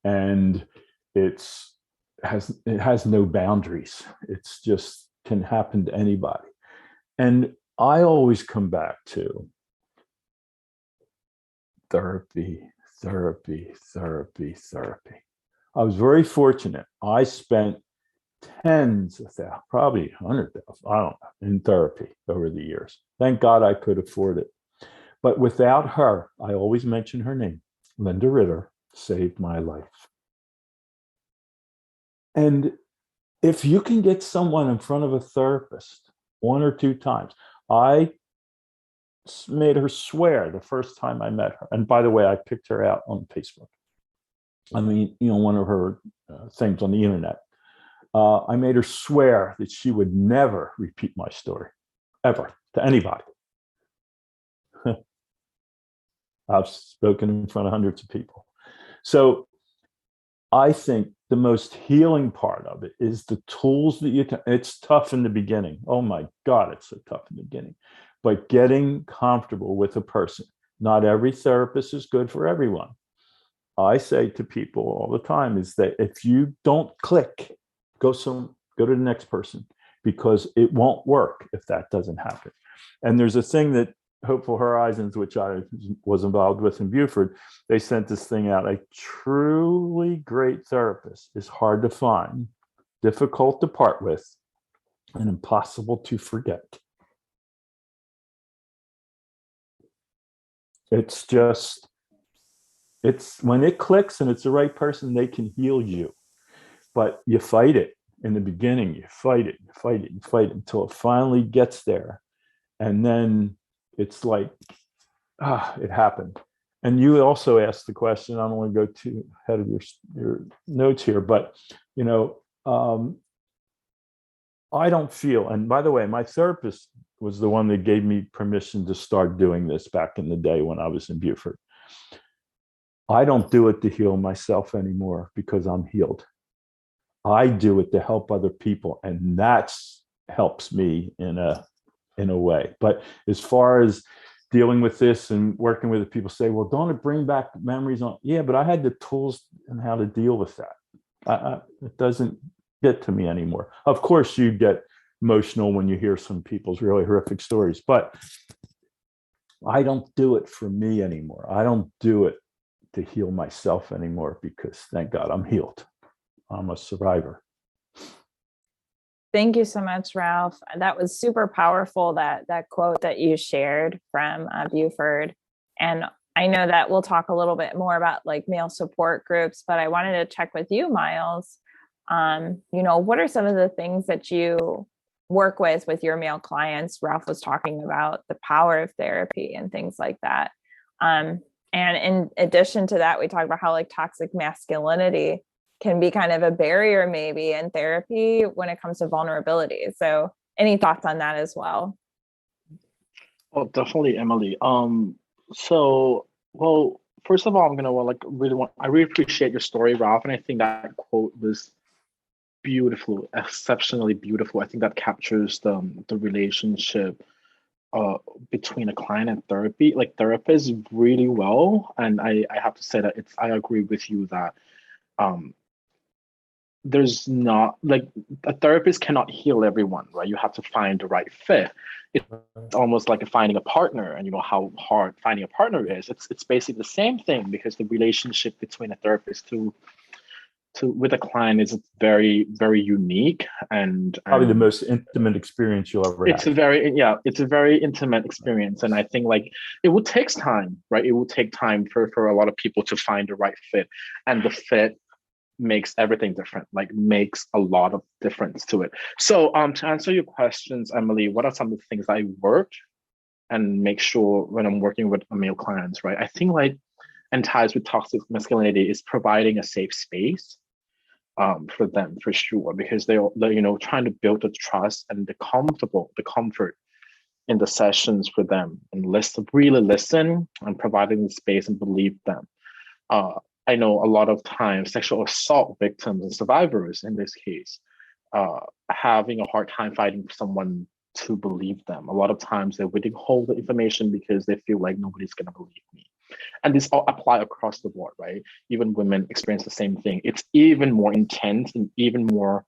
And it has no boundaries. It's just can happen to anybody. And I always come back to therapy, therapy, therapy, therapy. I was very fortunate. I spent tens of thousands, probably 100,000, I don't know, in therapy over the years. Thank God I could afford it. But without her, I always mention her name, Linda Ritter, saved my life. And if you can get someone in front of a therapist 1 or 2 times, I made her swear the first time I met her. And by the way, I picked her out on Facebook. I mean, one of her things on the internet. I made her swear that she would never repeat my story, ever, to anybody. I've spoken in front of hundreds of people. So I think the most healing part of it is the tools that it's tough in the beginning. Oh my God, it's so tough in the beginning. But getting comfortable with a person. Not every therapist is good for everyone. I say to people all the time is that if you don't click, go to the next person, because it won't work if that doesn't happen. And there's a thing that Hopeful Horizons, which I was involved with in Beaufort, they sent this thing out. A truly great therapist is hard to find, difficult to part with, and impossible to forget. It's when it clicks and it's the right person, they can heal you. But you fight it in the beginning. You fight it, you fight it, you fight it until it finally gets there. And then it's like, it happened. And you also asked the question, I don't want to go too ahead of your notes here, but, I don't feel, and by the way, my therapist was the one that gave me permission to start doing this back in the day when I was in Beaufort. I don't do it to heal myself anymore because I'm healed. I do it to help other people, and that's helps me in a way. But as far as dealing with this and working with it, people say, well, don't it bring back memories on? Yeah, but I had the tools and how to deal with that. It doesn't get to me anymore. Of course, you get emotional when you hear some people's really horrific stories, but I don't do it for me anymore. I don't do it to heal myself anymore because thank God I'm healed. I'm a survivor. Thank you so much, Ralph. That was super powerful, that quote that you shared from Beaufort. And I know that we'll talk a little bit more about like male support groups, but I wanted to check with you, Miles. What are some of the things that you work with your male clients? Ralph was talking about the power of therapy and things like that. And in addition to that, we talked about how like toxic masculinity can be kind of a barrier maybe in therapy when it comes to vulnerability. So any thoughts on that as well? Oh, definitely, Emily. First of all, I'm gonna I really appreciate your story, Ralph, and I think that quote was beautiful, exceptionally beautiful. I think that captures the relationship between a client and therapist really well. And I have to say that I agree with you that there's not like a therapist cannot heal everyone, right? You have to find the right fit. It's almost like finding a partner, and how hard finding a partner is. It's basically the same thing, because the relationship between a therapist with a client is very, very unique and probably the most intimate experience you'll ever have. It's a very intimate experience. And I think like it will take time, right? It will take time for a lot of people to find the right fit, and the fit makes everything different, like makes a lot of difference to it. So to answer your questions, Emily, what are some of the things I work and make sure when I'm working with male clients, right? I think like, and ties with toxic masculinity is providing a safe space for them, for sure, because they're trying to build the trust and the comfort in the sessions for them, and really listen and providing the space and believe them. I know a lot of times sexual assault victims and survivors in this case having a hard time finding someone to believe them. A lot of times they're withholding the information because they feel like nobody's going to believe me. And this all apply across the board, right? Even women experience the same thing. It's even more intense and even more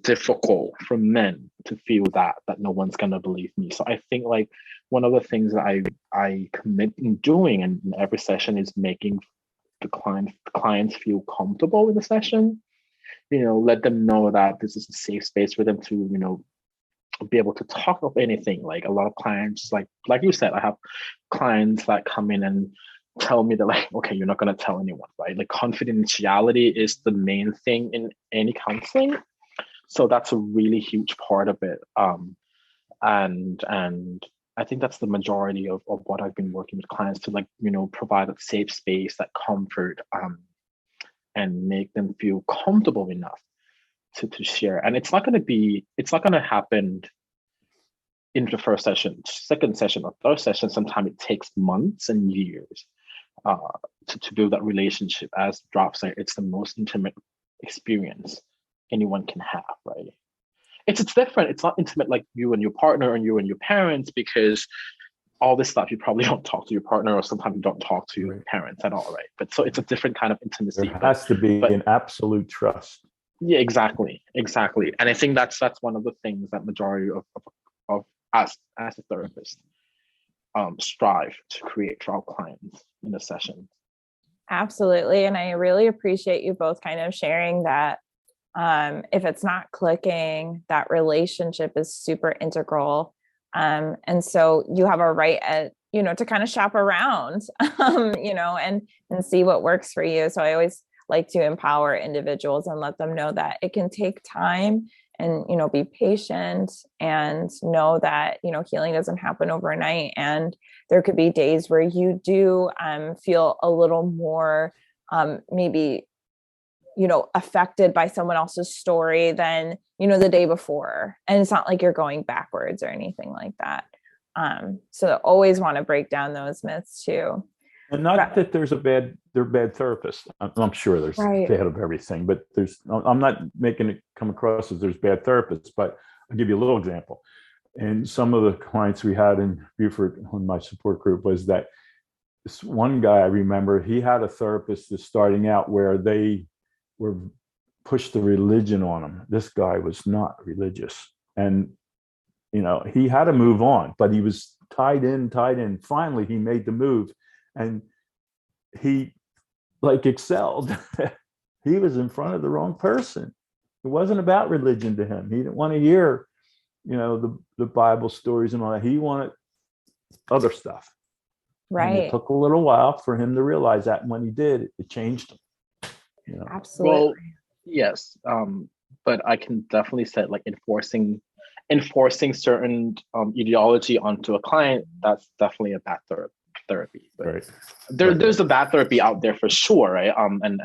difficult for men to feel that no one's going to believe me. So I think like one of the things that I commit in doing in every session is making the clients feel comfortable with the session. Let them know that this is a safe space for them to, be able to talk of anything. Like a lot of clients, like you said, I have clients that come in and tell me that like, okay, you're not going to tell anyone, right? Like confidentiality is the main thing in any counseling. So that's a really huge part of it. And I think that's the majority of what I've been working with clients to, like, provide a safe space, that comfort, and make them feel comfortable enough to share. And it's not going to happen in the first session, second session, or third session. Sometimes it takes months and years to build that relationship. As Ralph said, it's the most intimate experience anyone can have, right? It's different. It's not intimate like you and your partner and you and your parents, because all this stuff you probably don't talk to your partner, or sometimes you don't talk to your parents at all, right? But so it's a different kind of intimacy. There has to be an absolute trust. Yeah, exactly. And I think that's one of the things that majority of us as a therapist strive to create for our clients in the session. Absolutely. And I really appreciate you both kind of sharing that. If it's not clicking, that relationship is super integral. And so you have a right to kind of shop around, and see what works for you. So I always like to empower individuals and let them know that it can take time, and, be patient, and know that, healing doesn't happen overnight. And there could be days where you do feel a little more maybe affected by someone else's story than, the day before. And it's not like you're going backwards or anything like that. So always want to break down those myths too. And not that they're bad therapists. I'm sure there's bad of everything, but I'm not making it come across as there's bad therapists, but I'll give you a little example. And some of the clients we had in Beaufort on my support group was that this one guy, I remember, he had a therapist that's starting out where they were pushed the religion on him. This guy was not religious, and he had to move on, but he was tied in. Finally he made the move, and he excelled. He was in front of the wrong person. It wasn't about religion to him. He didn't want to hear the Bible stories and all that. He wanted other stuff, right? And it took a little while for him to realize that, and when he did, it changed him. Absolutely. Well, yes. But I can definitely say, like, enforcing certain ideology onto a client, that's definitely a bad therapy. But right. There's a bad therapy out there for sure, right? And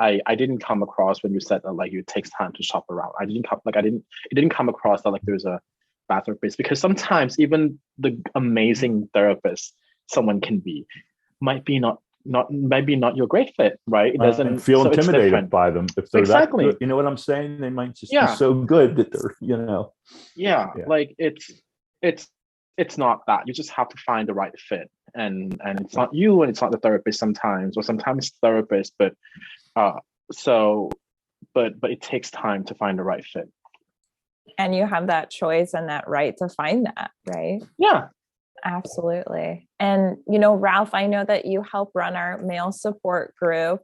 I didn't come across when you said that, like, it takes time to shop around. It didn't come across that like there's a bad therapist, because sometimes even the amazing therapist someone can be might be not your great fit, right? It doesn't feel intimidated by them if they're exactly that good. You know what I'm saying? They might just be so good that they're like it's not that. You just have to find the right fit, and it's not you, and it's not the therapist sometimes, or sometimes it's the therapist, but it takes time to find the right fit, and you have that choice and that right to find that, right? Yeah. Absolutely. And, Ralph, I know that you help run our male support group.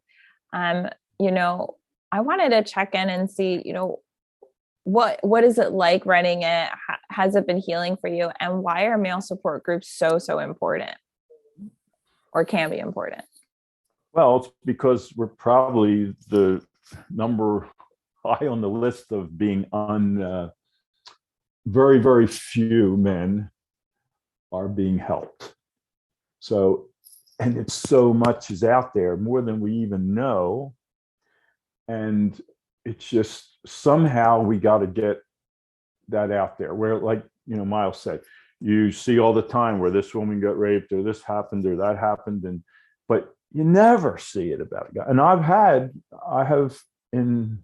I wanted to check in and see, what is it like running it? Has it been healing for you? And why are male support groups so important, or can be important? Well, it's because we're probably the number high on the list of being very, very few men are being helped. So, and it's so much is out there, more than we even know. And it's just somehow we got to get that out there, where, like, Miles said, you see all the time where this woman got raped, or this happened, or that happened, but you never see it about a guy. And I have in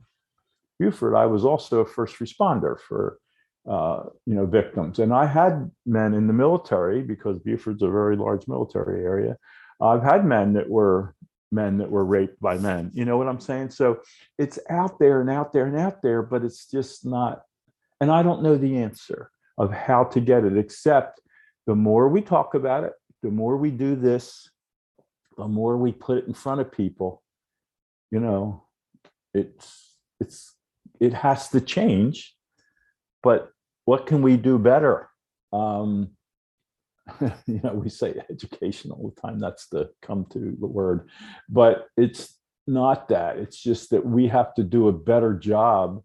Beaufort, I was also a first responder for victims. And I had men in the military, because Beaufort's a very large military area. I've had men that were raped by men. You know what I'm saying? So it's out there and out there and out there, but it's just not. And I don't know the answer of how to get it, except the more we talk about it, the more we do this, the more we put it in front of people, it has to change. But what can we do better? We say education all the time. That's the come to the word, but it's not that. It's just that we have to do a better job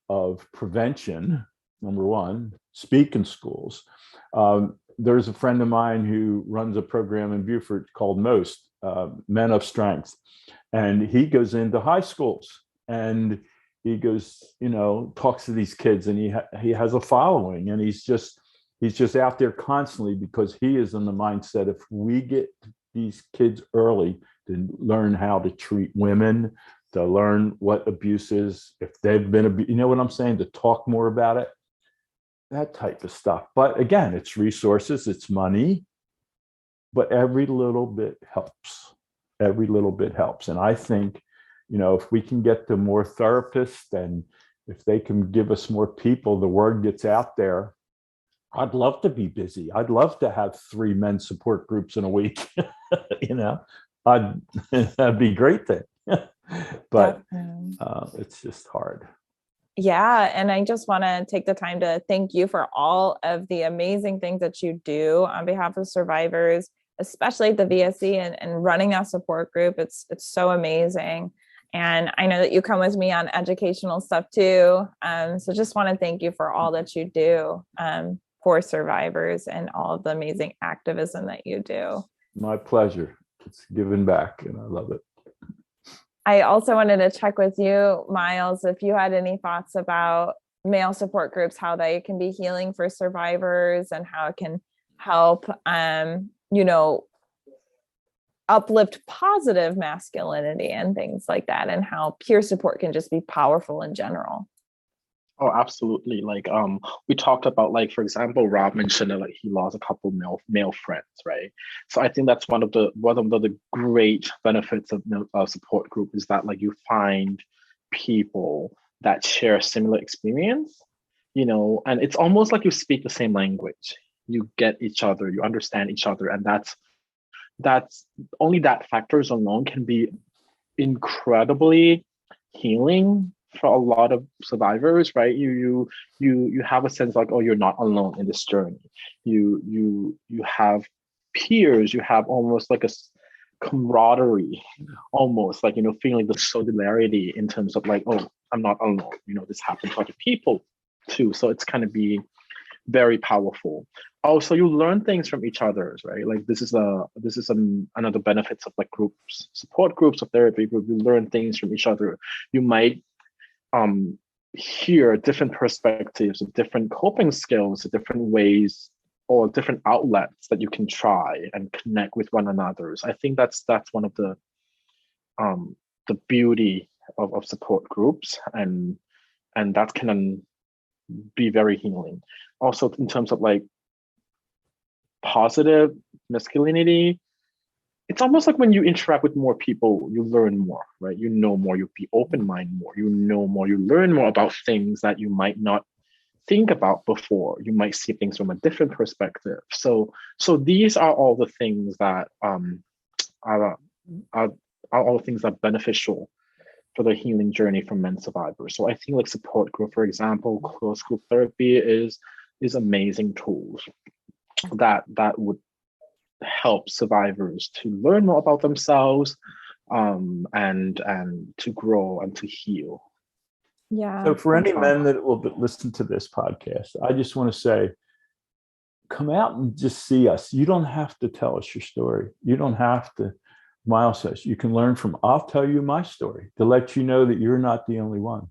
of prevention. Number one, speak in schools. There's a friend of mine who runs a program in Beaufort called MOST, Men of Strength, and he goes into high schools and he goes, talks to these kids, and he has a following, and he's just out there constantly, because he is in the mindset, if we get these kids early to learn how to treat women, to learn what abuse is, if they've been, you know what I'm saying, to talk more about it, that type of stuff. But again, it's resources, it's money, but every little bit helps. Every little bit helps. And I think, if we can get to more therapists, and if they can give us more people, the word gets out there. I'd love to be busy. I'd love to have 3 men's support groups in a week. That'd be a great thing. But it's just hard. Yeah. And I just want to take the time to thank you for all of the amazing things that you do on behalf of survivors, especially at the VSC and running that support group. It's so amazing. And I know that you come with me on educational stuff too. So just want to thank you for all that you do for survivors and all of the amazing activism that you do. My pleasure. It's giving back, and I love it. I also wanted to check with you, Miles, if you had any thoughts about male support groups, how they can be healing for survivors, and how it can help, uplift positive masculinity and things like that, and how peer support can just be powerful in general. Oh, absolutely. We talked about, for example, Rob mentioned that he lost a couple male friends, right? So I think that's one of the great benefits of a support group, is that you find people that share a similar experience, and it's almost like you speak the same language. You get each other, you understand each other, and that's only that factors alone can be incredibly healing for a lot of survivors, right? You have a sense you're not alone in this journey. You have peers, you have almost like a camaraderie, almost feeling the solidarity in terms of I'm not alone. This happened to other people too. So it's kind of be very powerful. Also, you learn things from each other, right? This is another benefits of groups, support groups, or therapy group. You learn things from each other. You might hear different perspectives, different coping skills, different ways or different outlets that you can try and connect with one another. I think that's one of the beauty of support groups, and that can be very healing. Also, in terms of positive masculinity, it's almost like when you interact with more people, you learn more, right? You know more, you be open-minded more, you know more, you learn more about things that you might not think about before. You might see things from a different perspective. So these are all the things that are all the things that are beneficial for the healing journey for men survivors. So I think support group, for example, close group therapy is amazing tools that would help survivors to learn more about themselves, and to grow and to heal. Yeah. So for any men that will listen to this podcast, I just want to say, come out and just see us. You don't have to tell us your story. You don't have to. Miles says you can learn from. I'll tell you my story to let you know that you're not the only one.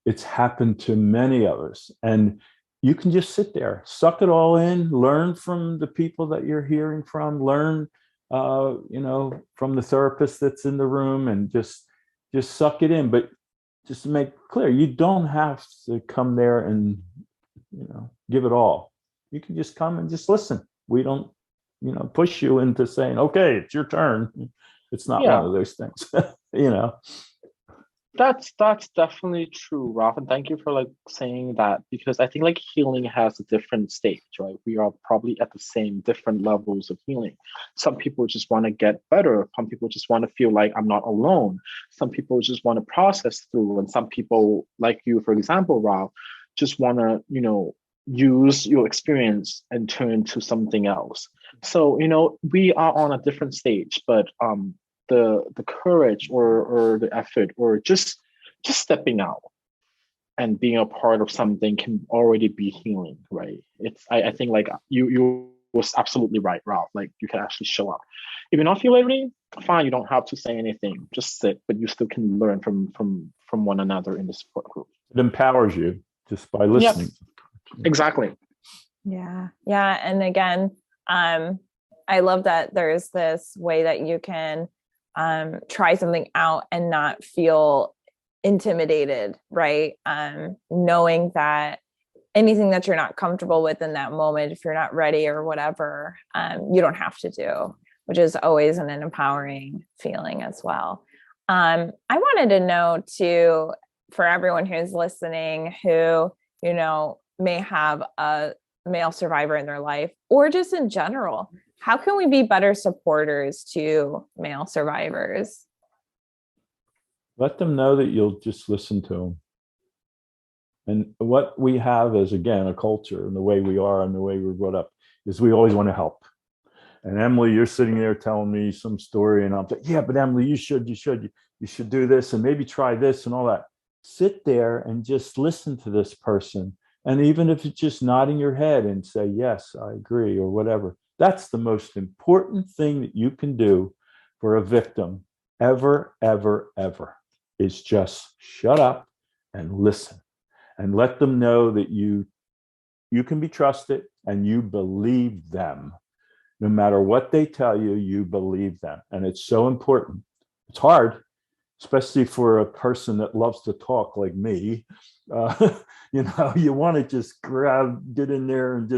It's happened to many of us, and you can just sit there, suck it all in, learn from the people that you're hearing from, learn, from the therapist that's in the room, and just suck it in. But just to make clear, you don't have to come there and give it all. You can just come and just listen. We don't, push you into saying, okay, it's your turn. It's not one of those things, That's definitely true, Ralph, and thank you for saying that, because I think healing has a different stage, right? We are probably at the same different levels of healing. Some people just want to get better. Some people just want to feel like I'm not alone. Some people just want to process through, and some people, like you, for example, Ralph, just want to, use your experience and turn to something else. So, we are on a different stage, but the courage or the effort or just stepping out and being a part of something can already be healing, right? I think you was absolutely right, Ralph. You can actually show up. If you're not feeling ready, fine, you don't have to say anything. Just sit, but you still can learn from one another in the support group. It empowers you just by listening. Yep. Exactly. Yeah. And again, I love that there's this way that you can try something out and not feel intimidated, right? Knowing that anything that you're not comfortable with in that moment, if you're not ready or whatever, you don't have to do, which is always an empowering feeling as well. I wanted to know too, for everyone who's listening, who, may have a male survivor in their life, or just in general, how can we be better supporters to male survivors? Let them know that you'll just listen to them. And what we have is, again, a culture, and the way we are and the way we're brought up is we always want to help. And Emily, you're sitting there telling me some story, and I'm like, yeah, but Emily, you should do this, and maybe try this and all that. Sit there and just listen to this person. And even if it's just nodding your head and say, yes, I agree, or whatever, that's the most important thing that you can do for a victim ever, is just shut up and listen and let them know that you can be trusted and you believe them. No matter what they tell you, you believe them. And it's so important. It's hard, especially for a person that loves to talk like me. You want to just get in there and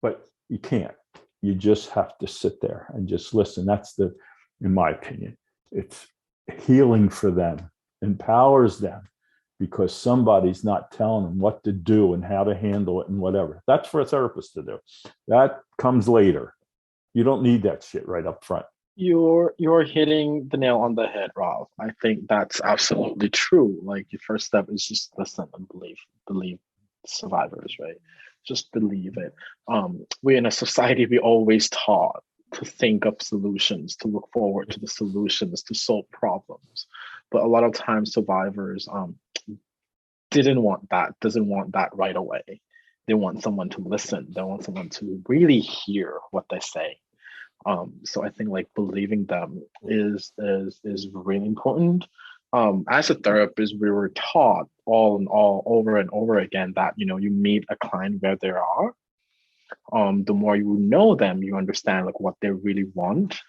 but you can't. You just have to sit there and just listen. That's in my opinion, it's healing for them, empowers them, because somebody's not telling them what to do and how to handle it and whatever. That's for a therapist to do. That comes later. You don't need that shit right up front. You're hitting the nail on the head, Ralph. I think that's absolutely true. Your first step is just listen and believe survivors, right? Just believe it. We're in a society, we always taught to think of solutions, to look forward to the solutions, to solve problems. But a lot of times survivors doesn't want that right away. They want someone to listen. They want someone to really hear what they say. So I think believing them is really important. As a therapist, we were taught all over and over again that you meet a client where they are. The more you know them, you understand what they really want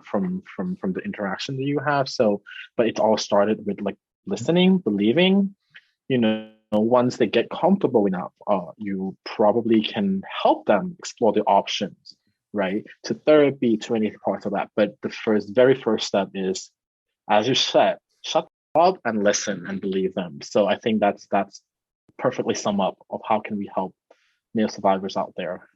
from the interaction that you have. So, but it all started with listening, believing. Once they get comfortable enough, you probably can help them explore the options, right? To therapy, to any parts of that. But the very first step is, as you said, shut up and listen and believe them. So I think that's perfectly sum up of how can we help male survivors out there.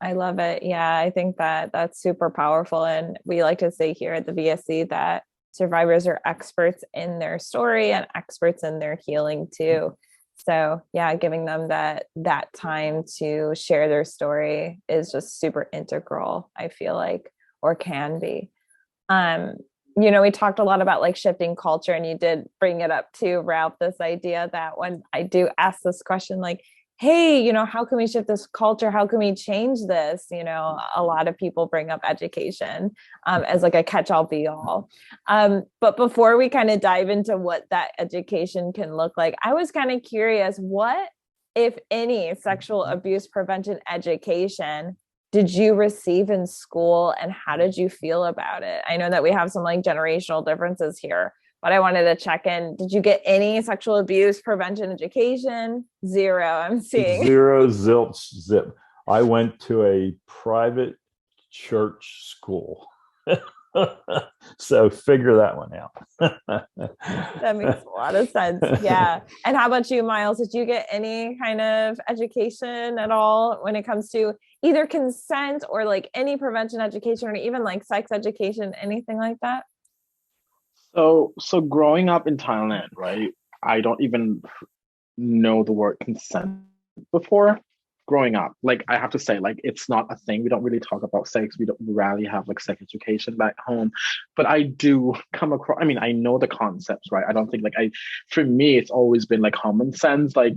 I love it. Yeah, I think that's super powerful. And we like to say here at the VSC that survivors are experts in their story and experts in their healing too. So yeah, giving them that time to share their story is just super integral, I feel like, or can be. We talked a lot about shifting culture, and you did bring it up too, Ralph, this idea that when I do ask this question, hey, how can we shift this culture? How can we change this? A lot of people bring up education as a catch-all be-all. But before we kind of dive into what that education can look like, I was kind of curious, what, if any, sexual abuse prevention education did you receive in school, and how did you feel about it? I know that we have some generational differences here, but I wanted to check in. Did you get any sexual abuse prevention education? Zero, I'm seeing. Zero, zilch, zip. I went to a private church school. So figure that one out. That makes a lot of sense. Yeah. And how about you, Miles? Did you get any kind of education at all when it comes to either consent or like any prevention education or even like sex education, anything like that? So growing up in Thailand, right? I don't even know the word consent before growing up. Like I have to say, like it's not a thing. We don't really talk about sex. We rarely have like sex education back home. But I do come across. I mean, I know the concepts, right? I don't think for me, it's always been like common sense. Like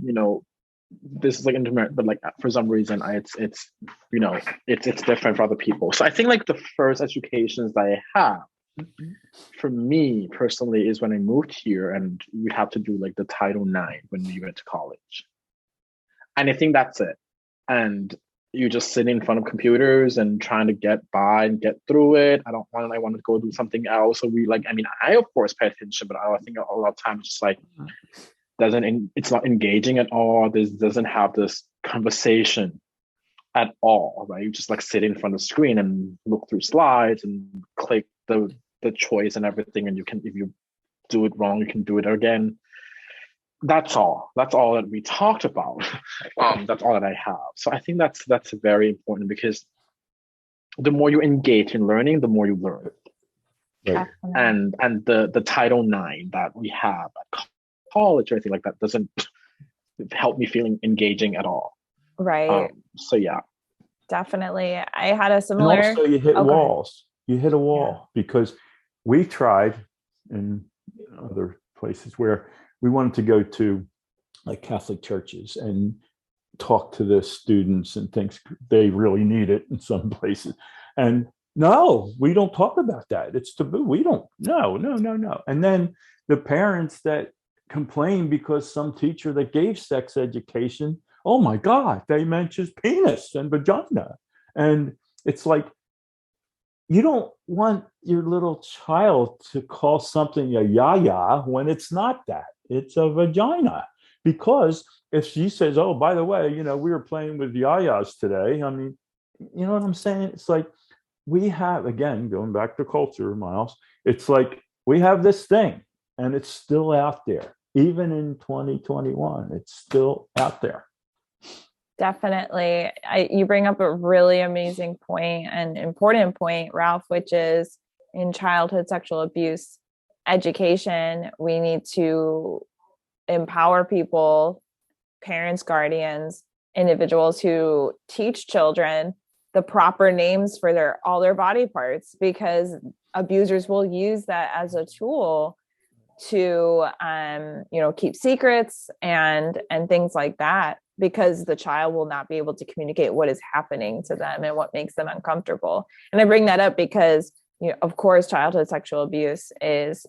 this is like intimate, but like for some reason, it's different for other people. So I think like the first educations that I have, for me personally, is when I moved here and we have to do like the Title IX when we went to college. And I think that's it. And you just sit in front of computers and trying to get by and get through it. I want to go do something else. So I of course pay attention, but I think a lot of times it's like it's not engaging at all. This doesn't have this conversation at all, right? You just like sit in front of the screen and look through slides and click the choice and everything. And if you do it wrong, you can do it again. That's all that we talked about. That's all that I have. So I think that's very important, because the more you engage in learning, the more you learn. Right. And the Title IX that we have at college or anything like that doesn't help me feeling engaging at all. Right. So yeah. Definitely. I had a similar. And also you hit walls. You hit a wall because we tried in other places where we wanted to go to like Catholic churches and talk to the students and things they really need it in some places. And no, we don't talk about that. It's taboo. We don't. No. And then the parents that complain because some teacher that gave sex education, oh my God, they mentioned penis and vagina. And it's like, you don't want your little child to call something a yaya when it's not that. It's a vagina. Because if she says, oh, by the way, we were playing with yayas today. I mean, you know what I'm saying? It's like we have, again, going back to culture, Miles, it's like we have this thing and it's still out there. Even in 2021, it's still out there. Definitely. You bring up a really amazing point and important point, Ralph, which is in childhood sexual abuse education, we need to empower people, parents, guardians, individuals who teach children the proper names for all their body parts, because abusers will use that as a tool to keep secrets and things like that, because the child will not be able to communicate what is happening to them and what makes them uncomfortable. And I bring that up because of course childhood sexual abuse is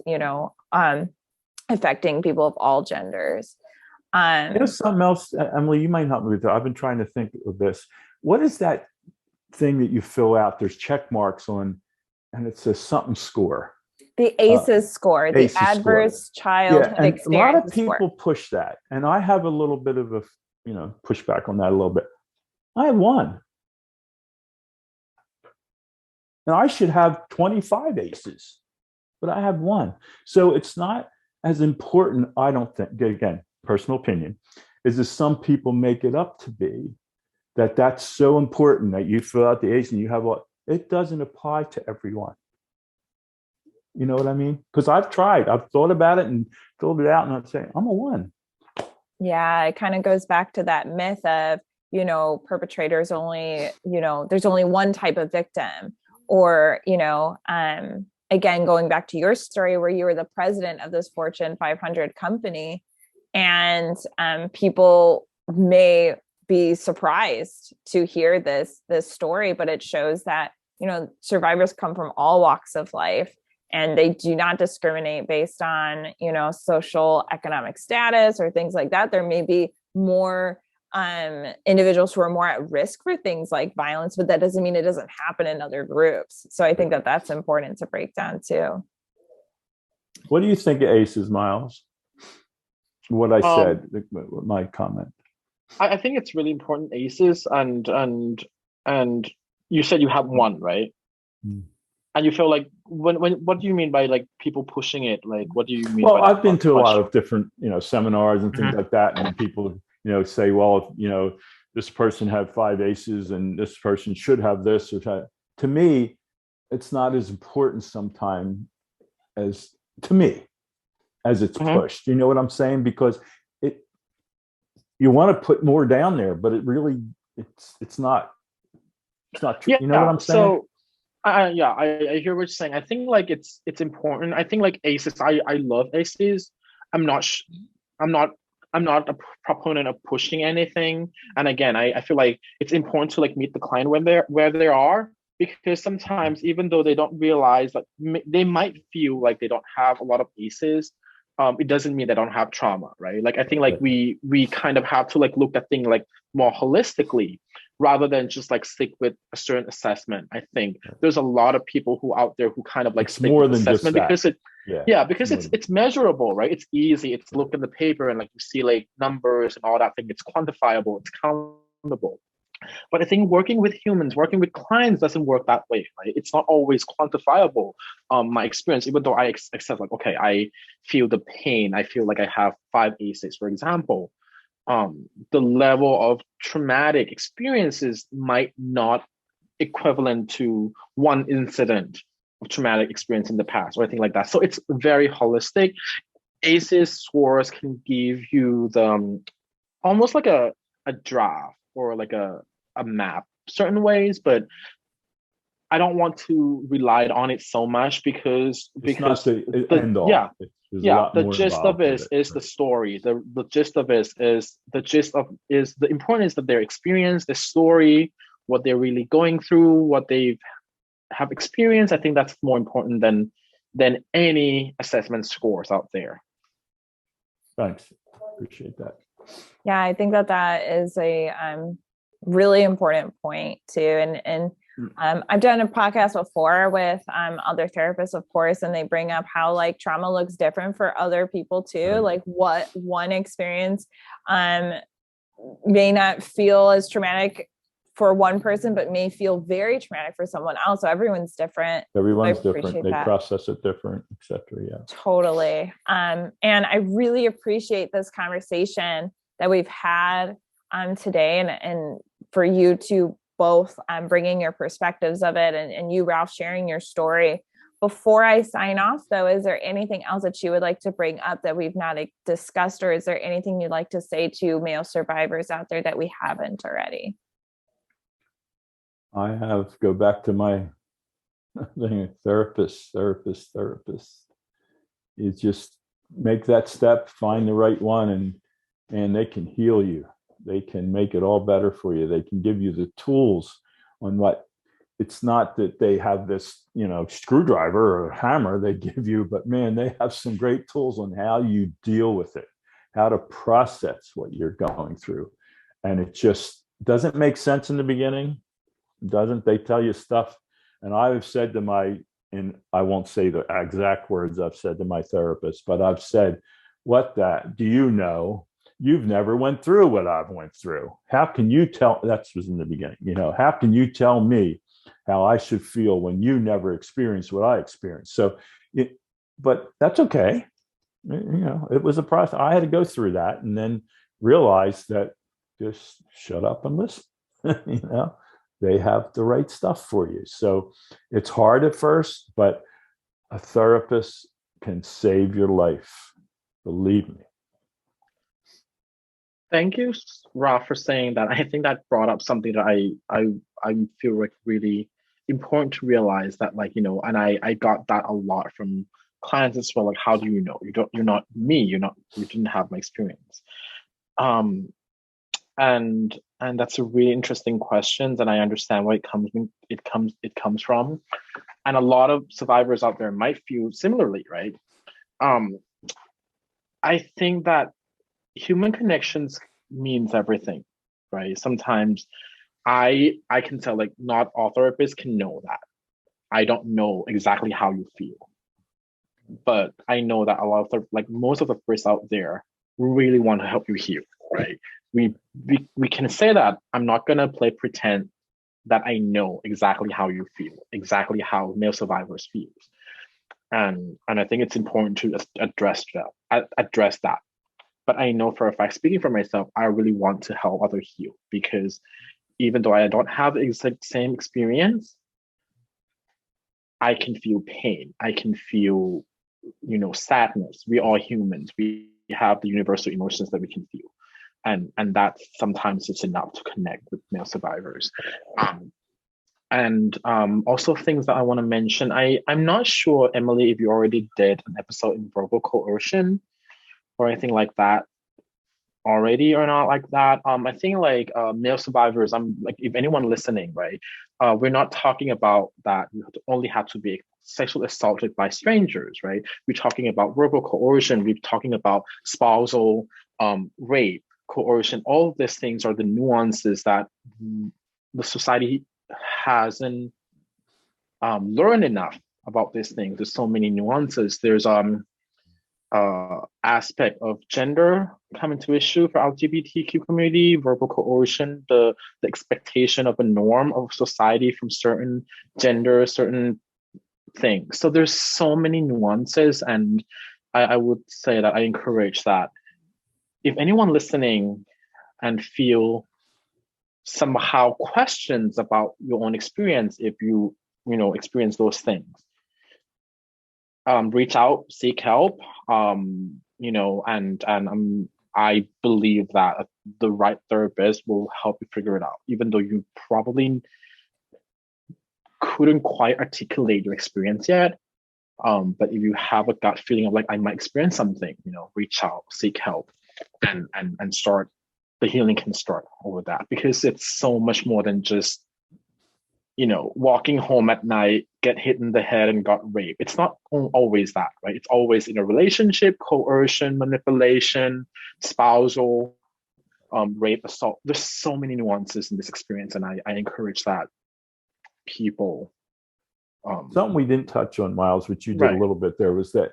affecting people of all genders. Something else, Emily, you might help me with that. I've been trying to think of this. What is that thing that you fill out? There's check marks on, and it says something score. The ACEs score, the ACEs Adverse Childhood Experience. A lot of people score. Push that, and I have a little bit of a pushback on that a little bit. I have one. Now I should have 25 ACEs, but I have one. So it's not as important, I don't think, again, personal opinion, is that some people make it up to be, that's so important that you fill out the ACE and you have it doesn't apply to everyone. You know what I mean? Because I've thought about it and filled it out, and I'd say, I'm a 1. Yeah, it kind of goes back to that myth of, perpetrators only, there's only one type of victim. Or, again, going back to your story where you were the president of this Fortune 500 company, and people may be surprised to hear this story, but it shows that, survivors come from all walks of life. And they do not discriminate based on, social economic status or things like that. There may be more individuals who are more at risk for things like violence, but that doesn't mean it doesn't happen in other groups. So I think that that's important to break down too. What do you think of ACEs, Miles? What I said, my comment. I think it's really important, ACEs, and you said you have one, right? Mm. And you feel like when what do you mean by like people pushing it? Like, what do you mean Well, by I've that been to a lot question? of different, seminars and things like that, and people, say, well, this person had 5 ACEs and this person should have this or that. To me, it's not as important sometimes as to me as it's pushed. You know what I'm saying? Because you want to put more down there, but it really it's not true. You know what I'm saying? So I hear what you're saying. I think like it's important. I think like ACEs. I love ACEs. I'm not. I'm not. I'm not a proponent of pushing anything. And again, I feel like it's important to like meet the client where they are, because sometimes even though they don't realize that they might feel like they don't have a lot of ACEs, it doesn't mean they don't have trauma, right? Like I think like we kind of have to like look at things like more holistically rather than just like stick with a certain assessment. I think there's a lot of people who out there who kind of like stick more with than assessment just that. because it's measurable, right? It's easy. It's look in the paper and like you see like numbers and all that thing. It's quantifiable. It's countable. But I think working with humans, working with clients doesn't work that way, right? It's not always quantifiable. My experience, even though I accept like, okay, I feel the pain. I feel like I have 5 ACEs, for example. The level of traumatic experiences might not equivalent to one incident of traumatic experience in the past or anything like that. So it's very holistic. ACEs scores can give you the almost like a draft or like a map certain ways, but I don't want to rely on it so much because not the end all. The gist of it is the story. The gist of it is the important is that their experience, the story, what they're really going through, what they have experienced. I think that's more important than any assessment scores out there. Thanks. Appreciate that. Yeah, I think that is a really important point too. And I've done a podcast before with other therapists, of course, and they bring up how like trauma looks different for other people too. Right. Like what one experience may not feel as traumatic for one person, but may feel very traumatic for someone else. So everyone's different. Everyone's different. They process it different, et cetera. Yeah, totally. And I really appreciate this conversation that we've had today, and for you to both bringing your perspectives of it, and you, Ralph, sharing your story. Before I sign off, though, is there anything else that you would like to bring up that we've not discussed, or is there anything you'd like to say to male survivors out there that we haven't already? I have go back to my thing, therapist. You just make that step, find the right one, and they can heal you. They can make it all better for you. They can give you the tools on what. It's not that they have this, screwdriver or hammer they give you, but man, they have some great tools on how you deal with it, how to process what you're going through. And it just doesn't make sense in the beginning. Doesn't. They tell you stuff. And I've said to and I won't say the exact words I've said to my therapist, but I've said, do you know? You've never went through what I've went through. How can you tell? That was in the beginning. How can you tell me how I should feel when you never experienced what I experienced? But that's okay. It was a process. I had to go through that and then realize that just shut up and listen. They have the right stuff for you. So it's hard at first, but a therapist can save your life. Believe me. Thank you, Ralph, for saying that. I think that brought up something that I feel like really important to realize that, and I got that a lot from clients as well. Like, how do you know? You're not me. You didn't have my experience. And that's a really interesting question, and I understand where it comes from. And a lot of survivors out there might feel similarly, right? I think that human connections means everything, right? Sometimes I can tell, like, not all therapists can know that. I don't know exactly how you feel. but I know that a lot of most of the therapists out there really want to help you heal, right? We can say that I'm not gonna play pretend that I know exactly how you feel, exactly how male survivors feel, and I think it's important to address that. But I know for a fact, speaking for myself, I really want to help others heal, because even though I don't have the exact same experience, I can feel pain. I can feel, sadness. We're all humans. We have the universal emotions that we can feel. And that sometimes it's enough to connect with male survivors. And also things that I want to mention. I'm not sure, Emily, if you already did an episode in verbal coercion or anything like that already or not like that. I think male survivors, I'm like, if anyone listening, right, we're not talking about that you only have to be sexually assaulted by strangers, right? We're talking about verbal coercion. We're talking about spousal rape, coercion. All of these things are the nuances that the society hasn't learned enough about these things. There's so many nuances. There's aspect of gender come into issue for LGBTQ community, verbal coercion, the expectation of a norm of society from certain gender, certain things. So there's so many nuances, and I would say that I encourage that if anyone listening and feel somehow questions about your own experience, if you experience those things, reach out, seek help, and I believe that the right therapist will help you figure it out, even though you probably couldn't quite articulate your experience yet. But if you have a gut feeling of like, I might experience something, reach out, seek help, and start. The healing can start over that, because it's so much more than just walking home at night, get hit in the head and got raped. It's not always that, right? It's always in a relationship, coercion, manipulation, spousal, rape, assault. There's so many nuances in this experience, and I encourage that people. Something we didn't touch on, Miles, which you did a little bit there, was that,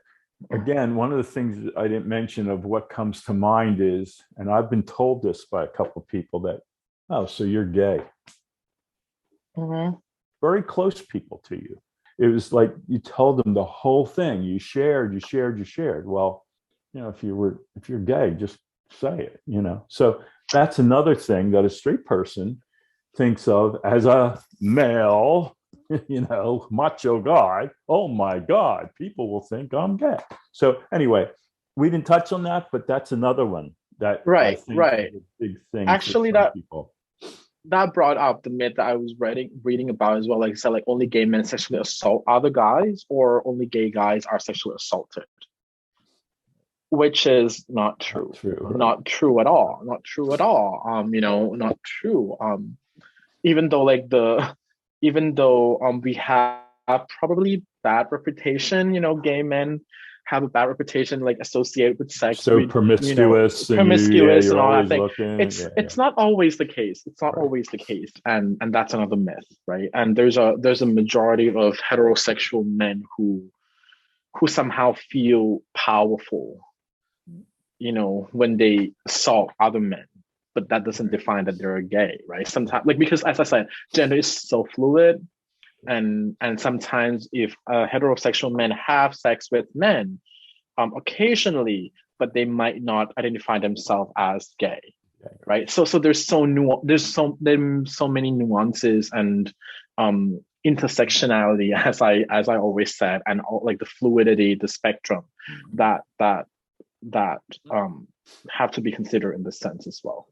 again, one of the things that I didn't mention of what comes to mind is, and I've been told this by a couple of people, that, oh, so you're gay. Mm-hmm. Very close people to you. It was like you told them the whole thing. You shared. Well, if you're gay, just say it, So that's another thing that a straight person thinks of as a male, macho guy. Oh my God, people will think I'm gay. So anyway, we didn't touch on that, but that's another one that right. is a big thing. Actually, that brought up the myth that I was reading about as well. Like I said, like only gay men sexually assault other guys, or only gay guys are sexually assaulted, which is not true. Not true at all. Not true at all. Not true. Even though we have probably bad reputation, gay men have a bad reputation, like associated with sex. So promiscuous, and all that thing. It's not always the case. It's not always the case, and that's another myth, right? And there's a majority of heterosexual men who somehow feel powerful, when they assault other men. But that doesn't define that they're gay, right? Sometimes, because as I said, gender is so fluid, and sometimes if heterosexual men have sex with men, occasionally, but they might not identify themselves as gay, right? So there's so many nuances and intersectionality, as I always said, and all, like the fluidity, the spectrum that have to be considered in this sense as well.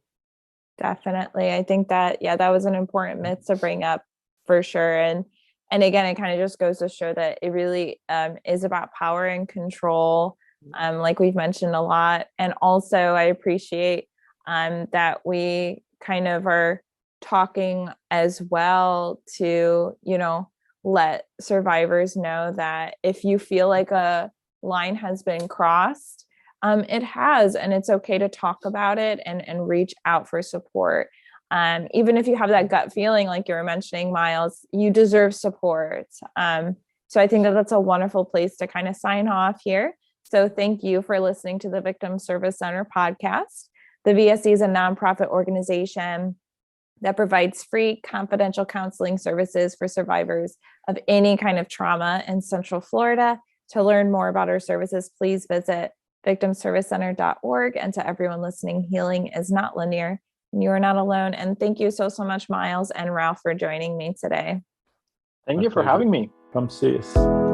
Definitely. I think that, that was an important myth to bring up for sure. And again, it kind of just goes to show that it really is about power and control, like we've mentioned a lot. And also I appreciate that we kind of are talking as well to, let survivors know that if you feel like a line has been crossed, it has, and it's okay to talk about it and reach out for support. Even if you have that gut feeling, like you were mentioning, Miles, you deserve support. So I think that that's a wonderful place to kind of sign off here. So thank you for listening to the Victim Service Center podcast. The VSC is a nonprofit organization that provides free confidential counseling services for survivors of any kind of trauma in Central Florida. To learn more about our services, please visit victimservicecenter.org. And to everyone listening, healing is not linear and you are not alone. And thank you so much, Miles and Ralph, for joining me today. Thank you for having me. Come see us.